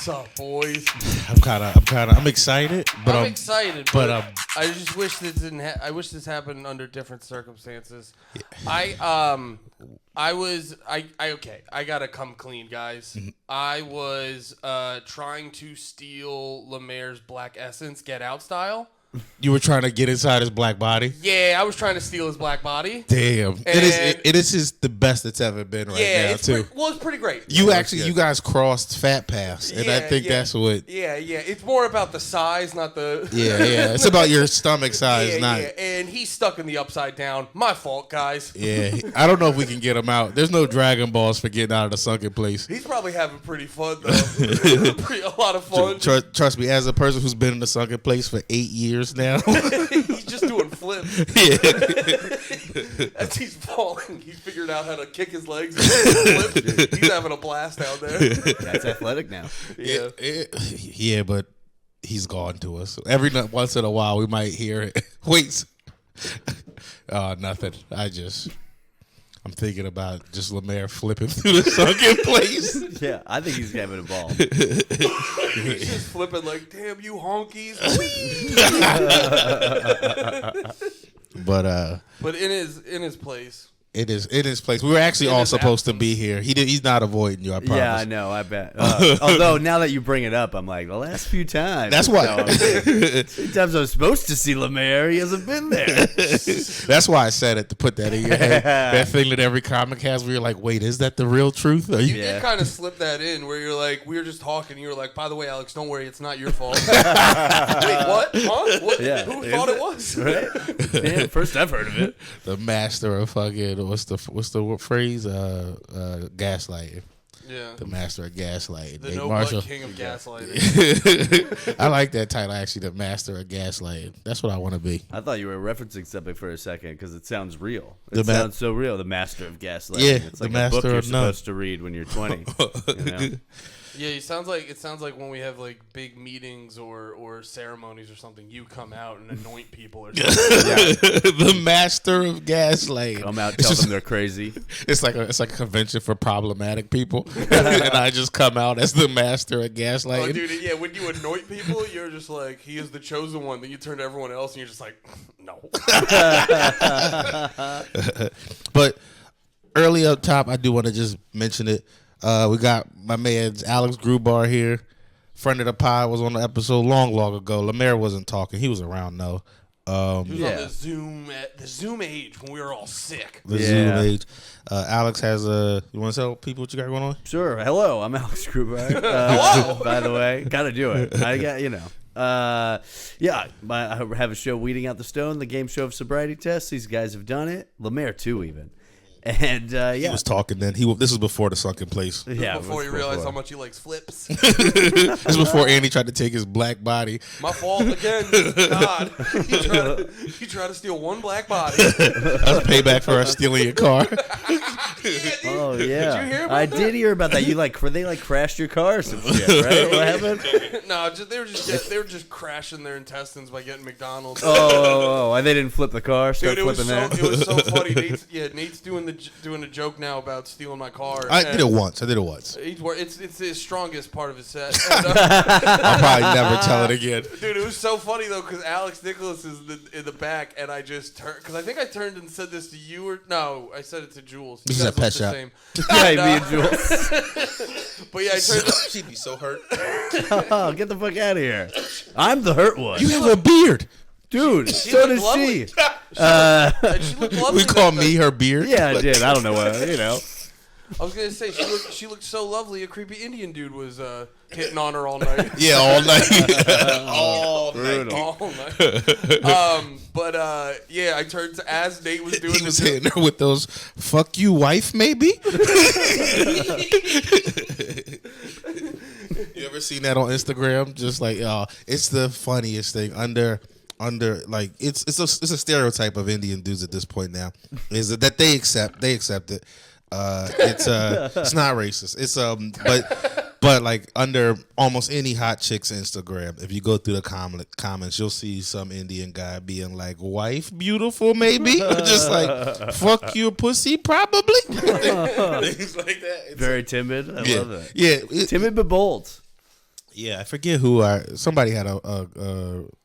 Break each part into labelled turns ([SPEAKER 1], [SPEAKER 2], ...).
[SPEAKER 1] What's up, boys?
[SPEAKER 2] I'm excited, but
[SPEAKER 1] I'm excited, but I just wish this didn't. I wish this happened under different circumstances. Yeah. I gotta come clean, guys. Mm-hmm. I was trying to steal LeMaire's Black Essence Get Out style.
[SPEAKER 2] You were trying to get inside his black body?
[SPEAKER 1] Yeah, I was trying to steal his black body.
[SPEAKER 2] Damn. It is the best it's ever been now, too.
[SPEAKER 1] It's pretty great.
[SPEAKER 2] You guys crossed Fat Pass, and I think that's what...
[SPEAKER 1] Yeah. It's more about the size, not the...
[SPEAKER 2] Yeah. It's about your stomach size, not...
[SPEAKER 1] Yeah, and he's stuck in the upside down. My fault, guys.
[SPEAKER 2] Yeah. I don't know if we can get him out. There's no Dragon Balls for getting out of the sunken place.
[SPEAKER 1] He's probably having pretty fun, though. A lot of fun.
[SPEAKER 2] Trust me, as a person who's been in the sunken place for 8 years now...
[SPEAKER 1] He's just doing flips.
[SPEAKER 2] Yeah.
[SPEAKER 1] As he's falling, he's figured out how to kick his legs and flip. He's having a blast out there.
[SPEAKER 3] That's athletic now.
[SPEAKER 1] Yeah.
[SPEAKER 2] Yeah, but he's gone to us. Every once in a while, we might hear it. Wait. Nothing. I'm thinking about just LeMaire flipping through the sunken place.
[SPEAKER 3] Yeah, I think he's having a ball.
[SPEAKER 1] He's just flipping like, damn you honkies. But in his place.
[SPEAKER 2] It is in his place. We were actually all supposed to be here. He's not avoiding you, I promise.
[SPEAKER 3] Yeah, I know, I bet. Although now that you bring it up, I'm like, the last few times.
[SPEAKER 2] That's why.
[SPEAKER 3] Sometimes I'm supposed to see LeMaire. He hasn't been there.
[SPEAKER 2] That's why I said it, to put that in your head. That thing that every comic has where you're like, wait, is that the real truth?
[SPEAKER 1] You did kind of slip that in where you're like, we were just talking. You were like, by the way, Alex, don't worry. It's not your fault. Wait, what? Huh? What? Yeah. Who thought it was?
[SPEAKER 3] Right? Yeah, first I've heard of it.
[SPEAKER 2] The master of fucking... What's the phrase? Gaslighting.
[SPEAKER 1] Yeah.
[SPEAKER 2] The master of gaslighting.
[SPEAKER 1] The no-butt king of gaslighting.
[SPEAKER 2] I like that title, actually, the master of gaslighting. That's what I want to be.
[SPEAKER 3] I thought you were referencing something for a second because it sounds real. It sounds so real. The master of gaslighting.
[SPEAKER 2] Yeah,
[SPEAKER 3] it's like
[SPEAKER 2] the master
[SPEAKER 3] a book you're
[SPEAKER 2] of none.
[SPEAKER 3] supposed to read when you're 20. You know?
[SPEAKER 1] Yeah, it sounds like when we have like big meetings or ceremonies or something, you come out and anoint people or something.
[SPEAKER 2] The master of gaslighting.
[SPEAKER 3] Come out, tell them they're crazy.
[SPEAKER 2] It's like a convention for problematic people, and I just come out as the master of gaslighting.
[SPEAKER 1] Oh, dude, yeah. When you anoint people, you're just like, he is the chosen one. Then you turn to everyone else, and you're just like, no.
[SPEAKER 2] But early up top, I do want to just mention it. We got my man Alex Grubard here. Friend of the pod, was on the episode long ago. LeMaire wasn't talking. He was around though.
[SPEAKER 1] He was on the Zoom age when we were all sick.
[SPEAKER 2] Zoom age. Alex has you want to tell people what you got going on?
[SPEAKER 3] Sure. Hello, I'm Alex Grubard. Hello. By the way, gotta do it. I got I have a show, Weeding Out the Stone, the game show of sobriety tests. These guys have done it. LeMaire too, even. And
[SPEAKER 2] he was talking then. This was before the sunken place.
[SPEAKER 1] Yeah, before he realized how much he likes flips.
[SPEAKER 2] This was before Andy tried to take his black body.
[SPEAKER 1] My fault again. God, he tried to steal one black body.
[SPEAKER 2] That's payback for us stealing your car.
[SPEAKER 3] Oh yeah,
[SPEAKER 1] did you hear about
[SPEAKER 3] I
[SPEAKER 1] that?
[SPEAKER 3] did hear about that. They crashed your car or some shit, right? What happened?
[SPEAKER 1] No, they were just crashing their intestines by getting McDonald's.
[SPEAKER 3] Oh, and they didn't flip the car.
[SPEAKER 1] Dude, it was so funny. Nate's doing a joke now about stealing my car.
[SPEAKER 2] I did it once.
[SPEAKER 1] It's his strongest part of his set.
[SPEAKER 2] I'll probably never tell it again.
[SPEAKER 1] Dude, it was so funny though because Alex Nicholas is in the back, and I just turned because I think I turned and said this to you or no, I said it to Jules.
[SPEAKER 2] This is a pet shop.
[SPEAKER 3] Yeah, me and Jules.
[SPEAKER 1] But yeah, I turned.
[SPEAKER 2] She'd be so hurt.
[SPEAKER 3] Oh, get the fuck out of here! I'm the hurt one.
[SPEAKER 2] You have a beard.
[SPEAKER 3] Dude, so does
[SPEAKER 1] lovely.
[SPEAKER 3] she.
[SPEAKER 1] She looked lovely.
[SPEAKER 2] We call me her beard.
[SPEAKER 3] Yeah, I did. I don't know what,
[SPEAKER 1] I was gonna say she looked so lovely. A creepy Indian dude was hitting on her all night.
[SPEAKER 2] Yeah, all night.
[SPEAKER 1] All night. But I turned to as Nate was doing.
[SPEAKER 2] He was hitting her with those "fuck you, wife," maybe. You ever seen that on Instagram? Just like, it's the funniest thing. Under like it's a stereotype of Indian dudes at this point now. Is that they accept it. It's not racist. It's but like under almost any hot chick's Instagram, if you go through the comments, you'll see some Indian guy being like, "Wife, beautiful, maybe," or just like, "Fuck your pussy, probably." Things like that.
[SPEAKER 3] Very timid. I love that.
[SPEAKER 2] Yeah,
[SPEAKER 3] timid but bold.
[SPEAKER 2] Yeah, I forget who somebody had I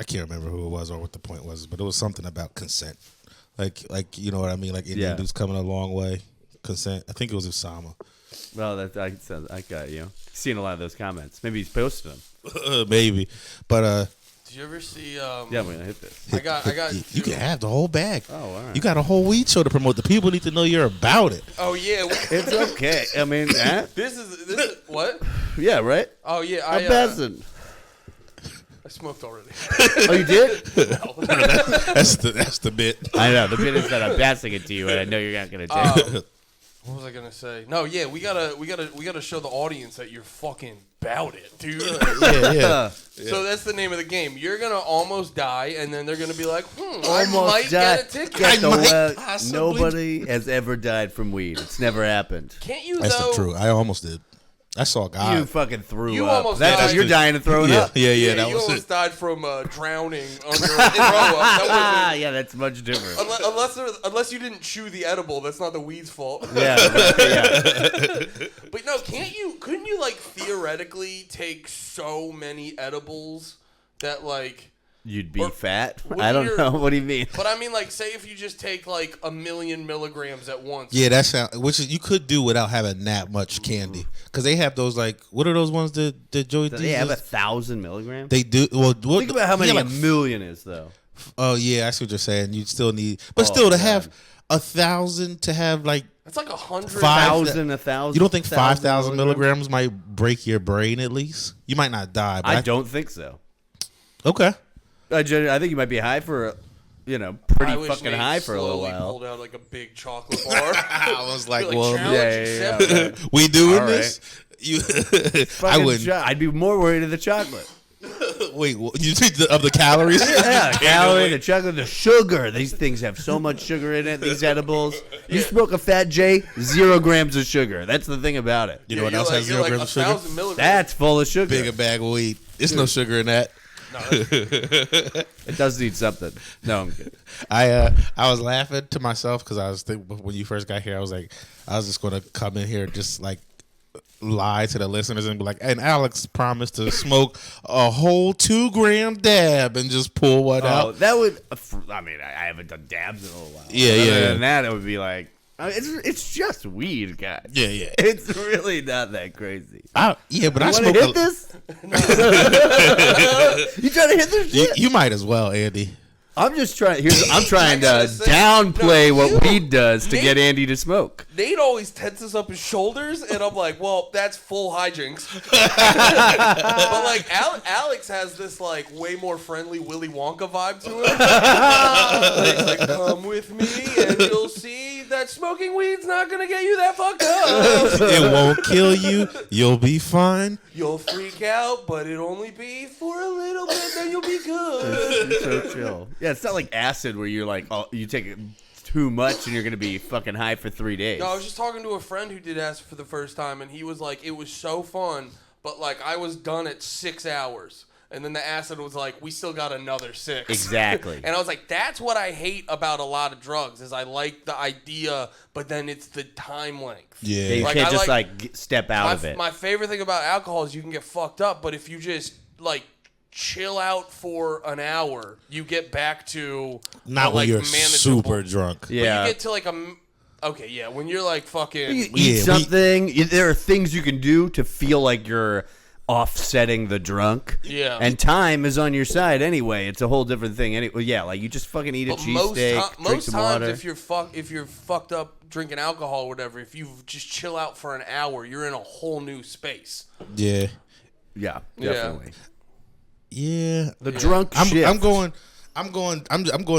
[SPEAKER 2] can't remember who it was or what the point was, but it was something about consent. Like you know what I mean? Like Indian dudes coming a long way. Consent. I think it was Usama.
[SPEAKER 3] Well, I got you. Seen a lot of those comments. Maybe he's posted them.
[SPEAKER 2] Maybe, but
[SPEAKER 1] did you ever see?
[SPEAKER 3] Yeah, I'm gonna hit this.
[SPEAKER 1] I got.
[SPEAKER 2] You can have the whole bag.
[SPEAKER 3] Oh, all right.
[SPEAKER 2] You got a whole weed show to promote. The people need to know you're about it.
[SPEAKER 1] Oh yeah,
[SPEAKER 3] It's okay. I mean,
[SPEAKER 1] this is what?
[SPEAKER 3] yeah, right.
[SPEAKER 1] Oh yeah,
[SPEAKER 3] I'm passing.
[SPEAKER 1] I smoked already.
[SPEAKER 3] Oh, you did?
[SPEAKER 2] That's the bit.
[SPEAKER 3] I know. The bit is that I'm passing it to you, and I know you're not gonna take it.
[SPEAKER 1] What was I gonna say? No, yeah, we gotta show the audience that you're fucking about it, dude.
[SPEAKER 2] Yeah.
[SPEAKER 1] So that's the name of the game. You're gonna almost die, and then they're gonna be like, I
[SPEAKER 3] Almost
[SPEAKER 1] might
[SPEAKER 3] died.
[SPEAKER 1] get a ticket.
[SPEAKER 3] Get the
[SPEAKER 2] might
[SPEAKER 3] well,
[SPEAKER 2] possibly-
[SPEAKER 3] nobody has ever died from weed. It's never happened.
[SPEAKER 1] Can't you
[SPEAKER 2] That's
[SPEAKER 1] though?
[SPEAKER 2] the truth. I almost did. I saw God.
[SPEAKER 3] You fucking threw
[SPEAKER 1] You
[SPEAKER 3] up.
[SPEAKER 1] almost
[SPEAKER 3] That's
[SPEAKER 1] died.
[SPEAKER 3] what you're dying to throw it up.
[SPEAKER 2] Yeah, that
[SPEAKER 1] you
[SPEAKER 2] was
[SPEAKER 1] almost
[SPEAKER 2] it.
[SPEAKER 1] died from drowning under in That would've been-
[SPEAKER 3] Yeah, that's much different.
[SPEAKER 1] Unless you didn't chew the edible, that's not the weed's fault.
[SPEAKER 3] Yeah.
[SPEAKER 1] But no, couldn't you like theoretically take so many edibles that like
[SPEAKER 3] You'd be
[SPEAKER 1] Or-
[SPEAKER 3] fat?
[SPEAKER 1] What
[SPEAKER 3] I don't
[SPEAKER 1] you're-
[SPEAKER 3] know. What do you mean?
[SPEAKER 1] But I mean, like, say if you just take like 1,000,000 milligrams at once.
[SPEAKER 2] Yeah, that's which is you could do without having that much candy, because they have those like what are those ones that Joey?
[SPEAKER 3] They have 1,000 milligrams?
[SPEAKER 2] They do. Well,
[SPEAKER 3] Think about how many
[SPEAKER 2] yeah,
[SPEAKER 3] a million is, though.
[SPEAKER 2] Oh yeah, I see what you're saying. You still need, but
[SPEAKER 3] Oh,
[SPEAKER 2] still to
[SPEAKER 3] God.
[SPEAKER 2] have 1,000 to have like
[SPEAKER 1] That's like 100.
[SPEAKER 3] 1,000, 1,000.
[SPEAKER 2] you don't think 5,000 milligrams might break your brain at least? You might not die. But
[SPEAKER 3] I don't think so.
[SPEAKER 2] Okay.
[SPEAKER 3] I think you might be high for, pretty
[SPEAKER 1] I wish
[SPEAKER 3] fucking
[SPEAKER 1] Nate
[SPEAKER 3] high for a little
[SPEAKER 1] slowly
[SPEAKER 3] while.
[SPEAKER 1] pulled out like a big chocolate bar.
[SPEAKER 2] I was like,
[SPEAKER 1] Be
[SPEAKER 2] well,
[SPEAKER 1] challenge
[SPEAKER 3] yeah.
[SPEAKER 2] we doing
[SPEAKER 3] All
[SPEAKER 2] this? You, I
[SPEAKER 3] Fucking
[SPEAKER 2] wouldn't.
[SPEAKER 3] I'd be more worried of the chocolate.
[SPEAKER 2] Wait, you think of the calories?
[SPEAKER 3] Yeah, calorie, the chocolate, the sugar. These things have so much sugar in it. These edibles. You smoke a Fat J, 0 grams of sugar. That's the thing about it.
[SPEAKER 2] You know what else has 0 grams of sugar?
[SPEAKER 1] 1,000 milligrams.
[SPEAKER 3] That's full of sugar.
[SPEAKER 2] Bigger bag of weed. There's no sugar in that.
[SPEAKER 1] No, that's-
[SPEAKER 3] It does need something. No, I'm kidding.
[SPEAKER 2] I was laughing to myself because I was thinking when you first got here, I was like, I was just gonna come in here and just like lie to the listeners and be like, and Alex promised to smoke a whole 2-gram dab and just pull one
[SPEAKER 3] Oh,
[SPEAKER 2] out.
[SPEAKER 3] that would. I mean, I haven't done dabs in a little while.
[SPEAKER 2] Yeah,
[SPEAKER 3] Other
[SPEAKER 2] yeah.
[SPEAKER 3] than that, it would be like, it's just weed, guys.
[SPEAKER 2] Yeah.
[SPEAKER 3] It's really not that crazy.
[SPEAKER 2] Yeah, but I
[SPEAKER 3] You want
[SPEAKER 2] smoke.
[SPEAKER 3] to hit this? You trying to hit this
[SPEAKER 2] You,
[SPEAKER 3] shit?
[SPEAKER 2] you might as well, Andy.
[SPEAKER 3] I'm just trying. I'm trying to
[SPEAKER 1] gotta say,
[SPEAKER 3] downplay
[SPEAKER 1] no,
[SPEAKER 3] what
[SPEAKER 1] you-
[SPEAKER 3] weed does to
[SPEAKER 1] Nate-
[SPEAKER 3] get Andy to smoke.
[SPEAKER 1] Nate always tenses up his shoulders, and I'm like, well, that's full hijinks. But like, Alex has this like way more friendly Willy Wonka vibe to him. He's like, come with me, and you'll see that smoking weed's not gonna get you that fucked up.
[SPEAKER 2] It won't kill you. You'll be fine.
[SPEAKER 1] You'll freak out, but it'll only be for a little bit, then you'll be good.
[SPEAKER 3] You're so chill. Yeah, it's not like acid where you're like, oh, you take it too much and you're gonna be fucking high for 3 days.
[SPEAKER 1] No, I was just talking to a friend who did acid for the first time, and he was like, it was so fun, but like I was done at 6 hours. And then the acid was like, we still got another 6.
[SPEAKER 3] Exactly.
[SPEAKER 1] And I was like, that's what I hate about a lot of drugs is I like the idea, but then it's the time length.
[SPEAKER 2] Yeah.
[SPEAKER 3] You
[SPEAKER 1] Like,
[SPEAKER 3] can't
[SPEAKER 1] I
[SPEAKER 3] just
[SPEAKER 1] like-
[SPEAKER 3] step out of it.
[SPEAKER 1] My favorite thing about alcohol is you can get fucked up, but if you just like chill out for an hour, you get back to
[SPEAKER 2] Not
[SPEAKER 1] a,
[SPEAKER 2] when
[SPEAKER 1] like,
[SPEAKER 2] you're
[SPEAKER 1] manageable-
[SPEAKER 2] super drunk.
[SPEAKER 1] But
[SPEAKER 3] Yeah.
[SPEAKER 1] you get to like okay, yeah, when you're like fucking.
[SPEAKER 3] You eat
[SPEAKER 2] Yeah,
[SPEAKER 3] something. There are things you can do to feel like you're offsetting the drunk.
[SPEAKER 1] Yeah.
[SPEAKER 3] And time is on your side anyway. It's a whole different thing. Anyway, yeah, like you just fucking eat a
[SPEAKER 1] But most
[SPEAKER 3] cheesesteak, drink
[SPEAKER 1] most
[SPEAKER 3] some
[SPEAKER 1] times,
[SPEAKER 3] water.
[SPEAKER 1] if you're fucked up drinking alcohol or whatever, if you just chill out for an hour, you're in a whole new space.
[SPEAKER 2] Yeah.
[SPEAKER 3] Yeah,
[SPEAKER 1] Yeah.
[SPEAKER 3] definitely.
[SPEAKER 2] Yeah.
[SPEAKER 3] The drunk
[SPEAKER 2] I'm
[SPEAKER 3] shift.
[SPEAKER 2] going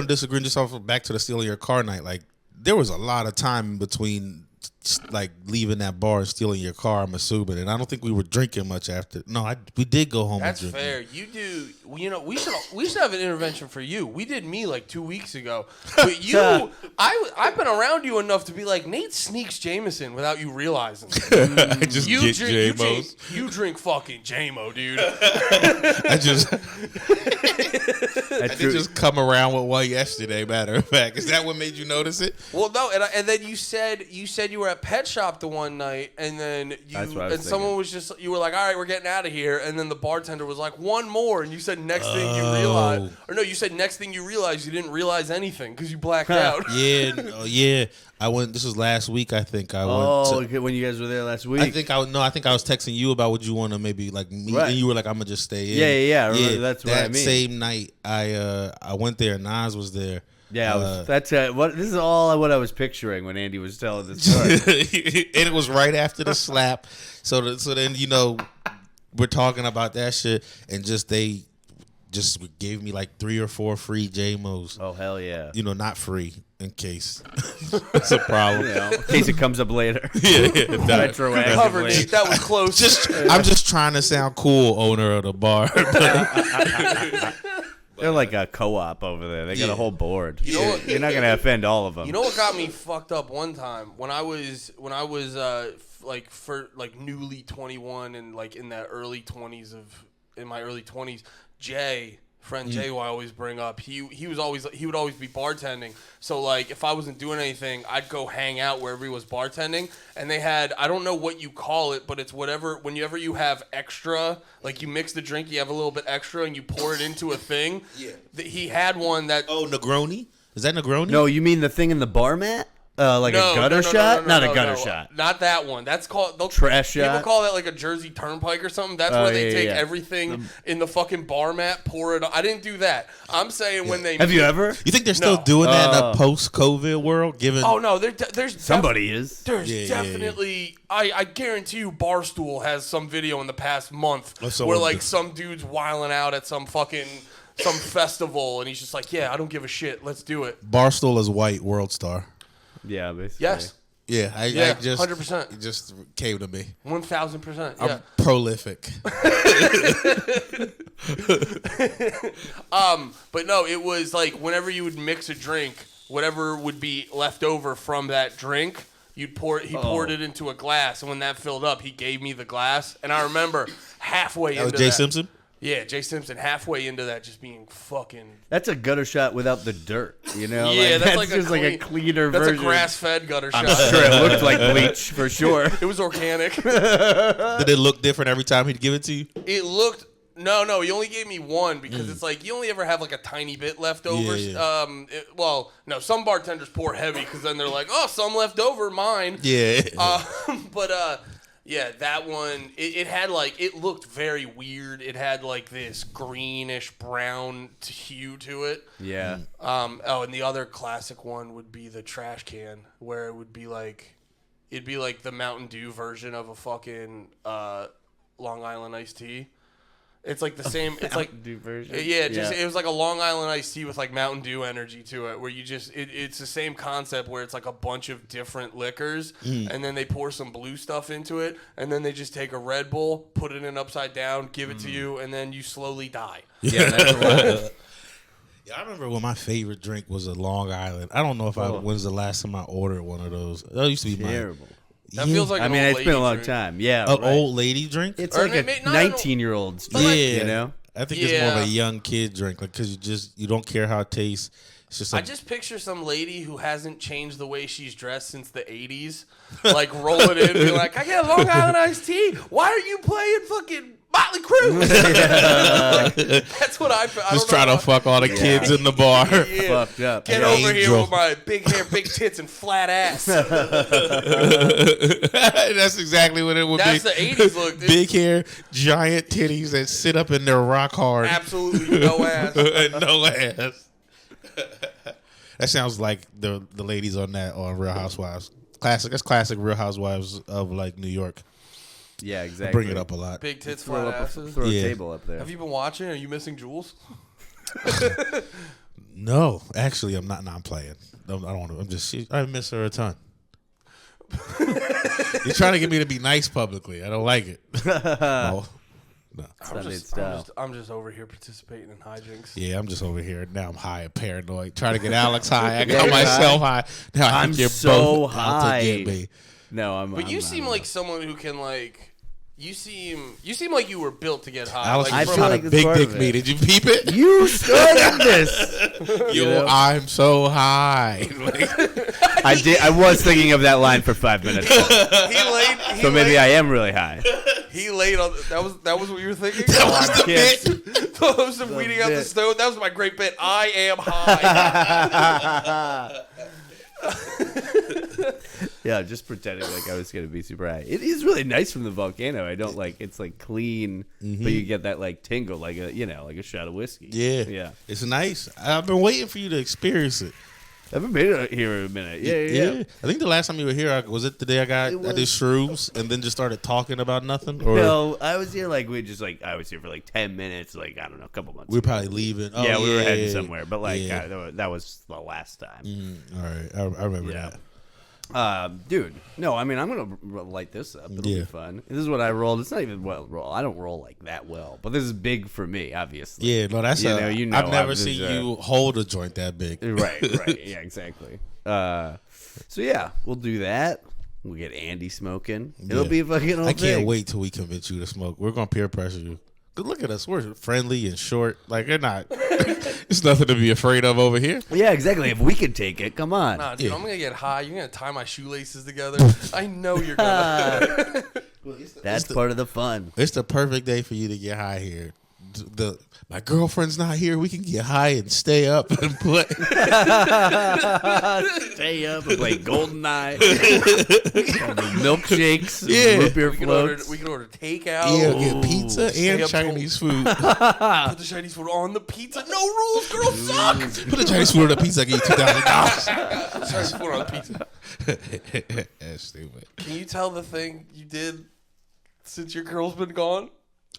[SPEAKER 2] to disagree just off of back to the stealing your car night. Like there was a lot of time between like leaving that bar and stealing your car, I'm assuming, and I don't think we were drinking much after. No, we did go home.
[SPEAKER 1] That's
[SPEAKER 2] and drink.
[SPEAKER 1] fair. You do. You know, we should have an intervention for you. We did me like 2 weeks ago, but you, I've been around you enough to be like Nate sneaks Jameson without you realizing.
[SPEAKER 2] I just
[SPEAKER 1] You
[SPEAKER 2] get
[SPEAKER 1] drink,
[SPEAKER 2] J-Mos.
[SPEAKER 1] you drink fucking JMO, dude.
[SPEAKER 2] I just
[SPEAKER 3] That's
[SPEAKER 2] I
[SPEAKER 3] true.
[SPEAKER 2] did just come around with one yesterday. Matter of fact, is that what made you notice it?
[SPEAKER 1] Well, no, and then you said you were at Pet Shop the one night, and then someone was just, you were like, all right, we're getting out of here, and then the bartender was like, one more, and you said next thing you realize, or no, you said next thing you realize you didn't realize anything because you blacked out.
[SPEAKER 2] Yeah. I went. This was last week. I think I went.
[SPEAKER 3] Okay, when you guys were there last week.
[SPEAKER 2] I think I was texting you about would you want to maybe like meet, and you were like, I'm gonna just stay in.
[SPEAKER 3] Yeah. Remember, that's what I mean.
[SPEAKER 2] That same night, I went there. Nas was there.
[SPEAKER 3] Yeah, that's what. This is all what I was picturing when Andy was telling this story.
[SPEAKER 2] And it was right after the slap. So then we're talking about that shit, and they just gave me like 3 or 4 free JMOs.
[SPEAKER 3] Oh hell yeah!
[SPEAKER 2] Not free in case it's a problem.
[SPEAKER 3] In case it comes up later.
[SPEAKER 1] Retroactively. Covered it. That was close.
[SPEAKER 2] I'm just trying to sound cool, owner of the bar.
[SPEAKER 3] They're like a co-op over there. They got a whole board.
[SPEAKER 1] You know what?
[SPEAKER 3] You're not gonna offend all of them.
[SPEAKER 1] You know what got me fucked up one time when I was newly 21 and like in that early 20s in my early 20s. Jay, who I always bring up, he would always be bartending. So like if I wasn't doing anything, I'd go hang out wherever he was bartending. And they had, I don't know what you call it, but it's whenever you have extra, like you mix the drink, you have a little bit extra and you pour it into a thing. Yeah. He had one that.
[SPEAKER 2] Oh, Negroni? Is that Negroni?
[SPEAKER 3] No, you mean the thing in the bar mat? A gutter shot? Not a gutter shot.
[SPEAKER 1] Not that one. That's called
[SPEAKER 3] trash shot.
[SPEAKER 1] People call that like a Jersey Turnpike or something. That's where they take everything in the fucking bar mat, pour it. I didn't do that. I'm saying when they.
[SPEAKER 3] Have you ever?
[SPEAKER 2] You think they're still doing that in a post-COVID world?
[SPEAKER 1] Oh no, there's
[SPEAKER 3] somebody is.
[SPEAKER 1] There's definitely. I guarantee you, Barstool has some video in the past month where like some dude's wiling out at some festival, and he's just like, yeah, I don't give a shit. Let's do it.
[SPEAKER 2] Barstool is white world star.
[SPEAKER 3] Yeah, basically.
[SPEAKER 1] Yes.
[SPEAKER 2] Yeah, I just
[SPEAKER 1] 100%.
[SPEAKER 2] It just came to me.
[SPEAKER 1] 1,000%. Yeah.
[SPEAKER 2] I'm prolific.
[SPEAKER 1] But no, it was like whenever you would mix a drink, whatever would be left over from that drink, he poured it into a glass, and when that filled up, he gave me the glass, and I remember halfway into
[SPEAKER 2] Jay Simpson.
[SPEAKER 1] Yeah, Jay Simpson halfway into that just being fucking.
[SPEAKER 3] That's a gutter shot without the dirt,
[SPEAKER 1] Yeah,
[SPEAKER 3] like,
[SPEAKER 1] that's like
[SPEAKER 3] just like a cleaner
[SPEAKER 1] version.
[SPEAKER 3] That's
[SPEAKER 1] a grass-fed gutter shot.
[SPEAKER 3] I'm sure it looked like bleach for sure.
[SPEAKER 1] It was organic.
[SPEAKER 2] Did it look different every time he'd give it to you?
[SPEAKER 1] It looked. No, he only gave me one because it's like you only ever have like a tiny bit left over.
[SPEAKER 2] Yeah.
[SPEAKER 1] No, some bartenders pour heavy because then they're like, oh, some left over, mine.
[SPEAKER 2] Yeah.
[SPEAKER 1] Yeah, that one, it had like, it looked very weird. It had like this greenish brown hue to it.
[SPEAKER 3] Yeah.
[SPEAKER 1] And the other classic one would be the trash can, where it would be like, it'd be like the Mountain Dew version of a fucking Long Island iced tea. It's like the same. It's like
[SPEAKER 3] Dew version.
[SPEAKER 1] It was like a Long Island iced tea with like Mountain Dew energy to it, where you just it's the same concept where it's like a bunch of different liquors, and then they pour some blue stuff into it, and then they just take a Red Bull, put it in upside down, give it to you, and then you slowly die.
[SPEAKER 3] Yeah, that's right.
[SPEAKER 2] Yeah, I remember when my favorite drink was a Long Island. I don't know if when's the last time I ordered one of those. That used to be
[SPEAKER 3] terrible.
[SPEAKER 1] That feels like
[SPEAKER 3] it's been a long time. Yeah,
[SPEAKER 2] an old lady drink.
[SPEAKER 3] It's like a 19-year-old's drink.
[SPEAKER 2] Yeah, I think it's more of a young kid drink, like because you don't care how it tastes. It's just
[SPEAKER 1] I just picture some lady who hasn't changed the way she's dressed since the 80s, like rolling in and be like, I get Long Island iced tea. Why are you playing fucking Motley Crue? That's what I
[SPEAKER 2] just trying to fuck all the kids in the bar.
[SPEAKER 3] Fucked up.
[SPEAKER 1] Get over here with my big hair, big tits, and flat ass.
[SPEAKER 2] That's exactly what it would be.
[SPEAKER 1] That's the 80s look, dude.
[SPEAKER 2] Big hair, giant titties that sit up in there rock hard.
[SPEAKER 1] Absolutely no ass.
[SPEAKER 2] No ass. That sounds like the ladies on Real Housewives. Classic. That's classic Real Housewives of like New York.
[SPEAKER 3] Yeah, exactly.
[SPEAKER 2] I bring it up a lot.
[SPEAKER 1] Big tits, flat asses.
[SPEAKER 3] Throw a table up there.
[SPEAKER 1] Have you been watching? Are you missing Jules?
[SPEAKER 2] No, actually, I'm not. No, I'm playing. I don't want to. I miss her a ton. You're trying to get me to be nice publicly. I don't like it. No.
[SPEAKER 1] I'm just over here participating in hijinks.
[SPEAKER 2] Yeah, I'm just over here. Now I'm high and paranoid. Trying to get Alex high. I got myself high. Now I think you're
[SPEAKER 3] so
[SPEAKER 2] both
[SPEAKER 3] high.
[SPEAKER 2] out to get me.
[SPEAKER 3] No,
[SPEAKER 1] But you seem like someone who can like, You seem like you were built to get high.
[SPEAKER 2] Alex
[SPEAKER 3] I
[SPEAKER 2] was
[SPEAKER 3] feel
[SPEAKER 2] trying
[SPEAKER 3] like
[SPEAKER 2] to
[SPEAKER 3] it's
[SPEAKER 2] big
[SPEAKER 3] part
[SPEAKER 2] dick
[SPEAKER 3] of it.
[SPEAKER 2] me. Did you peep it?
[SPEAKER 3] You started this.
[SPEAKER 2] Yo, I'm so high.
[SPEAKER 3] I did. I was thinking of that line for 5 minutes. So maybe I am really high.
[SPEAKER 1] He laid on. That was what you were thinking.
[SPEAKER 2] That was the bit.
[SPEAKER 1] Those of weeding out the stone. That was my great bit. I am high.
[SPEAKER 3] Yeah, just pretending like I was gonna be super high. It is really nice from the volcano. I don't like it's like clean, but you get that like tingle, like a shot of whiskey.
[SPEAKER 2] Yeah. It's nice. I've been waiting for you to experience it.
[SPEAKER 3] I haven't been here in a minute. Yeah.
[SPEAKER 2] I think the last time you were here, was it the day I did shrooms and then just started talking about nothing? Or
[SPEAKER 3] No, I was here I was here for like 10 minutes, like I don't know, a couple months.
[SPEAKER 2] we're
[SPEAKER 3] ago.
[SPEAKER 2] probably leaving. Oh,
[SPEAKER 3] Yeah, we were heading somewhere, but
[SPEAKER 2] Yeah.
[SPEAKER 3] that was the last time.
[SPEAKER 2] All right, I remember that.
[SPEAKER 3] Dude, no, I mean I'm gonna light this up. It'll be fun. This is what I rolled. It's not even roll. I don't roll like that well, but this is big for me, obviously.
[SPEAKER 2] Yeah, no, that's
[SPEAKER 3] you know,
[SPEAKER 2] I've never seen you hold a joint that big.
[SPEAKER 3] Right. Yeah, exactly. So yeah, we'll do that. We'll get Andy smoking. It'll be a fucking whole
[SPEAKER 2] I can't
[SPEAKER 3] thing.
[SPEAKER 2] wait till we convince you to smoke. We're gonna peer pressure you. Good, look at us. We're friendly and short. Like they're not. It's nothing to be afraid of over here.
[SPEAKER 3] Yeah, exactly. If we can take it, come on.
[SPEAKER 1] Nah, dude, I'm gonna get high. You're gonna tie my shoelaces together. I know you're gonna.
[SPEAKER 3] That's part of the fun.
[SPEAKER 2] It's the perfect day for you to get high here. My girlfriend's not here. We can get high and stay up and play.
[SPEAKER 3] Stay up and play GoldenEye. Milkshakes.
[SPEAKER 2] Yeah.
[SPEAKER 3] Root beer
[SPEAKER 1] we
[SPEAKER 3] floats.
[SPEAKER 1] can order takeout.
[SPEAKER 2] Yeah, get pizza
[SPEAKER 1] Stay
[SPEAKER 2] and
[SPEAKER 1] up till-
[SPEAKER 2] Chinese food.
[SPEAKER 1] Put the Chinese food on the pizza. No rules. Girls suck.
[SPEAKER 2] Put the Chinese food on the pizza. I give you $2,000.
[SPEAKER 1] Chinese food on the pizza.
[SPEAKER 2] That's stupid.
[SPEAKER 1] Can you tell the thing you did since your girl's been gone?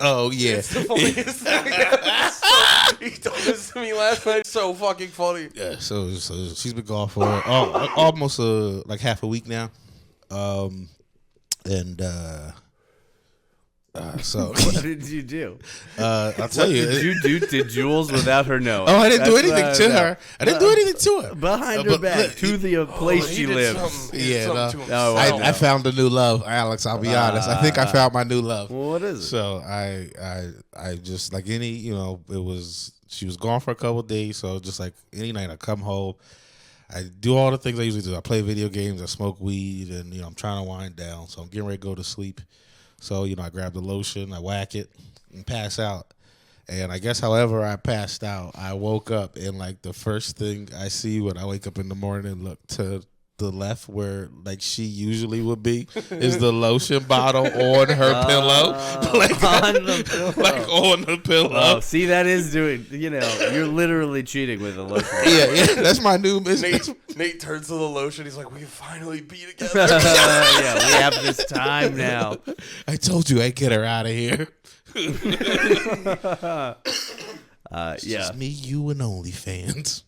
[SPEAKER 2] Oh yeah.
[SPEAKER 1] It's the funniest thing ever. He told this to me last night. So fucking funny.
[SPEAKER 2] Yeah, so she's been gone for almost like half a week now, and so
[SPEAKER 3] What did you do?
[SPEAKER 2] I'll tell
[SPEAKER 3] What
[SPEAKER 2] you.
[SPEAKER 3] did you do to Jules without her knowing?
[SPEAKER 2] Oh, I didn't do
[SPEAKER 3] That's
[SPEAKER 2] anything
[SPEAKER 3] what
[SPEAKER 2] to
[SPEAKER 3] know.
[SPEAKER 2] her. I didn't do anything to her.
[SPEAKER 3] Behind her
[SPEAKER 2] But
[SPEAKER 3] back,
[SPEAKER 2] look,
[SPEAKER 3] to the place
[SPEAKER 1] He
[SPEAKER 3] she
[SPEAKER 1] did
[SPEAKER 3] lives.
[SPEAKER 1] something- he did
[SPEAKER 2] Yeah,
[SPEAKER 1] something to
[SPEAKER 3] no,
[SPEAKER 1] himself.
[SPEAKER 2] I found a new love, Alex. I'll be honest. I think I found my new love.
[SPEAKER 3] Well, what is it?
[SPEAKER 2] So I just like any, she was gone for a couple of days. So just like any night I come home, I do all the things I usually do. I play video games, I smoke weed, and I'm trying to wind down. So I'm getting ready to go to sleep. So I grab the lotion, I whack it, and pass out. And I guess however I passed out, I woke up and like the first thing I see when I wake up in the morning and look to the left where like she usually would be is the lotion bottle on her pillow. Like
[SPEAKER 3] on the pillow.
[SPEAKER 2] Like on the pillow.
[SPEAKER 3] Oh, see, that is doing, you're literally cheating with the lotion.
[SPEAKER 2] Yeah, that's my new business.
[SPEAKER 1] Nate turns to the lotion. He's like, "We can finally be together."
[SPEAKER 3] Yeah, we have this time now.
[SPEAKER 2] I told you I'd get her out of here. It's
[SPEAKER 3] Yeah.
[SPEAKER 2] just me, you, and OnlyFans.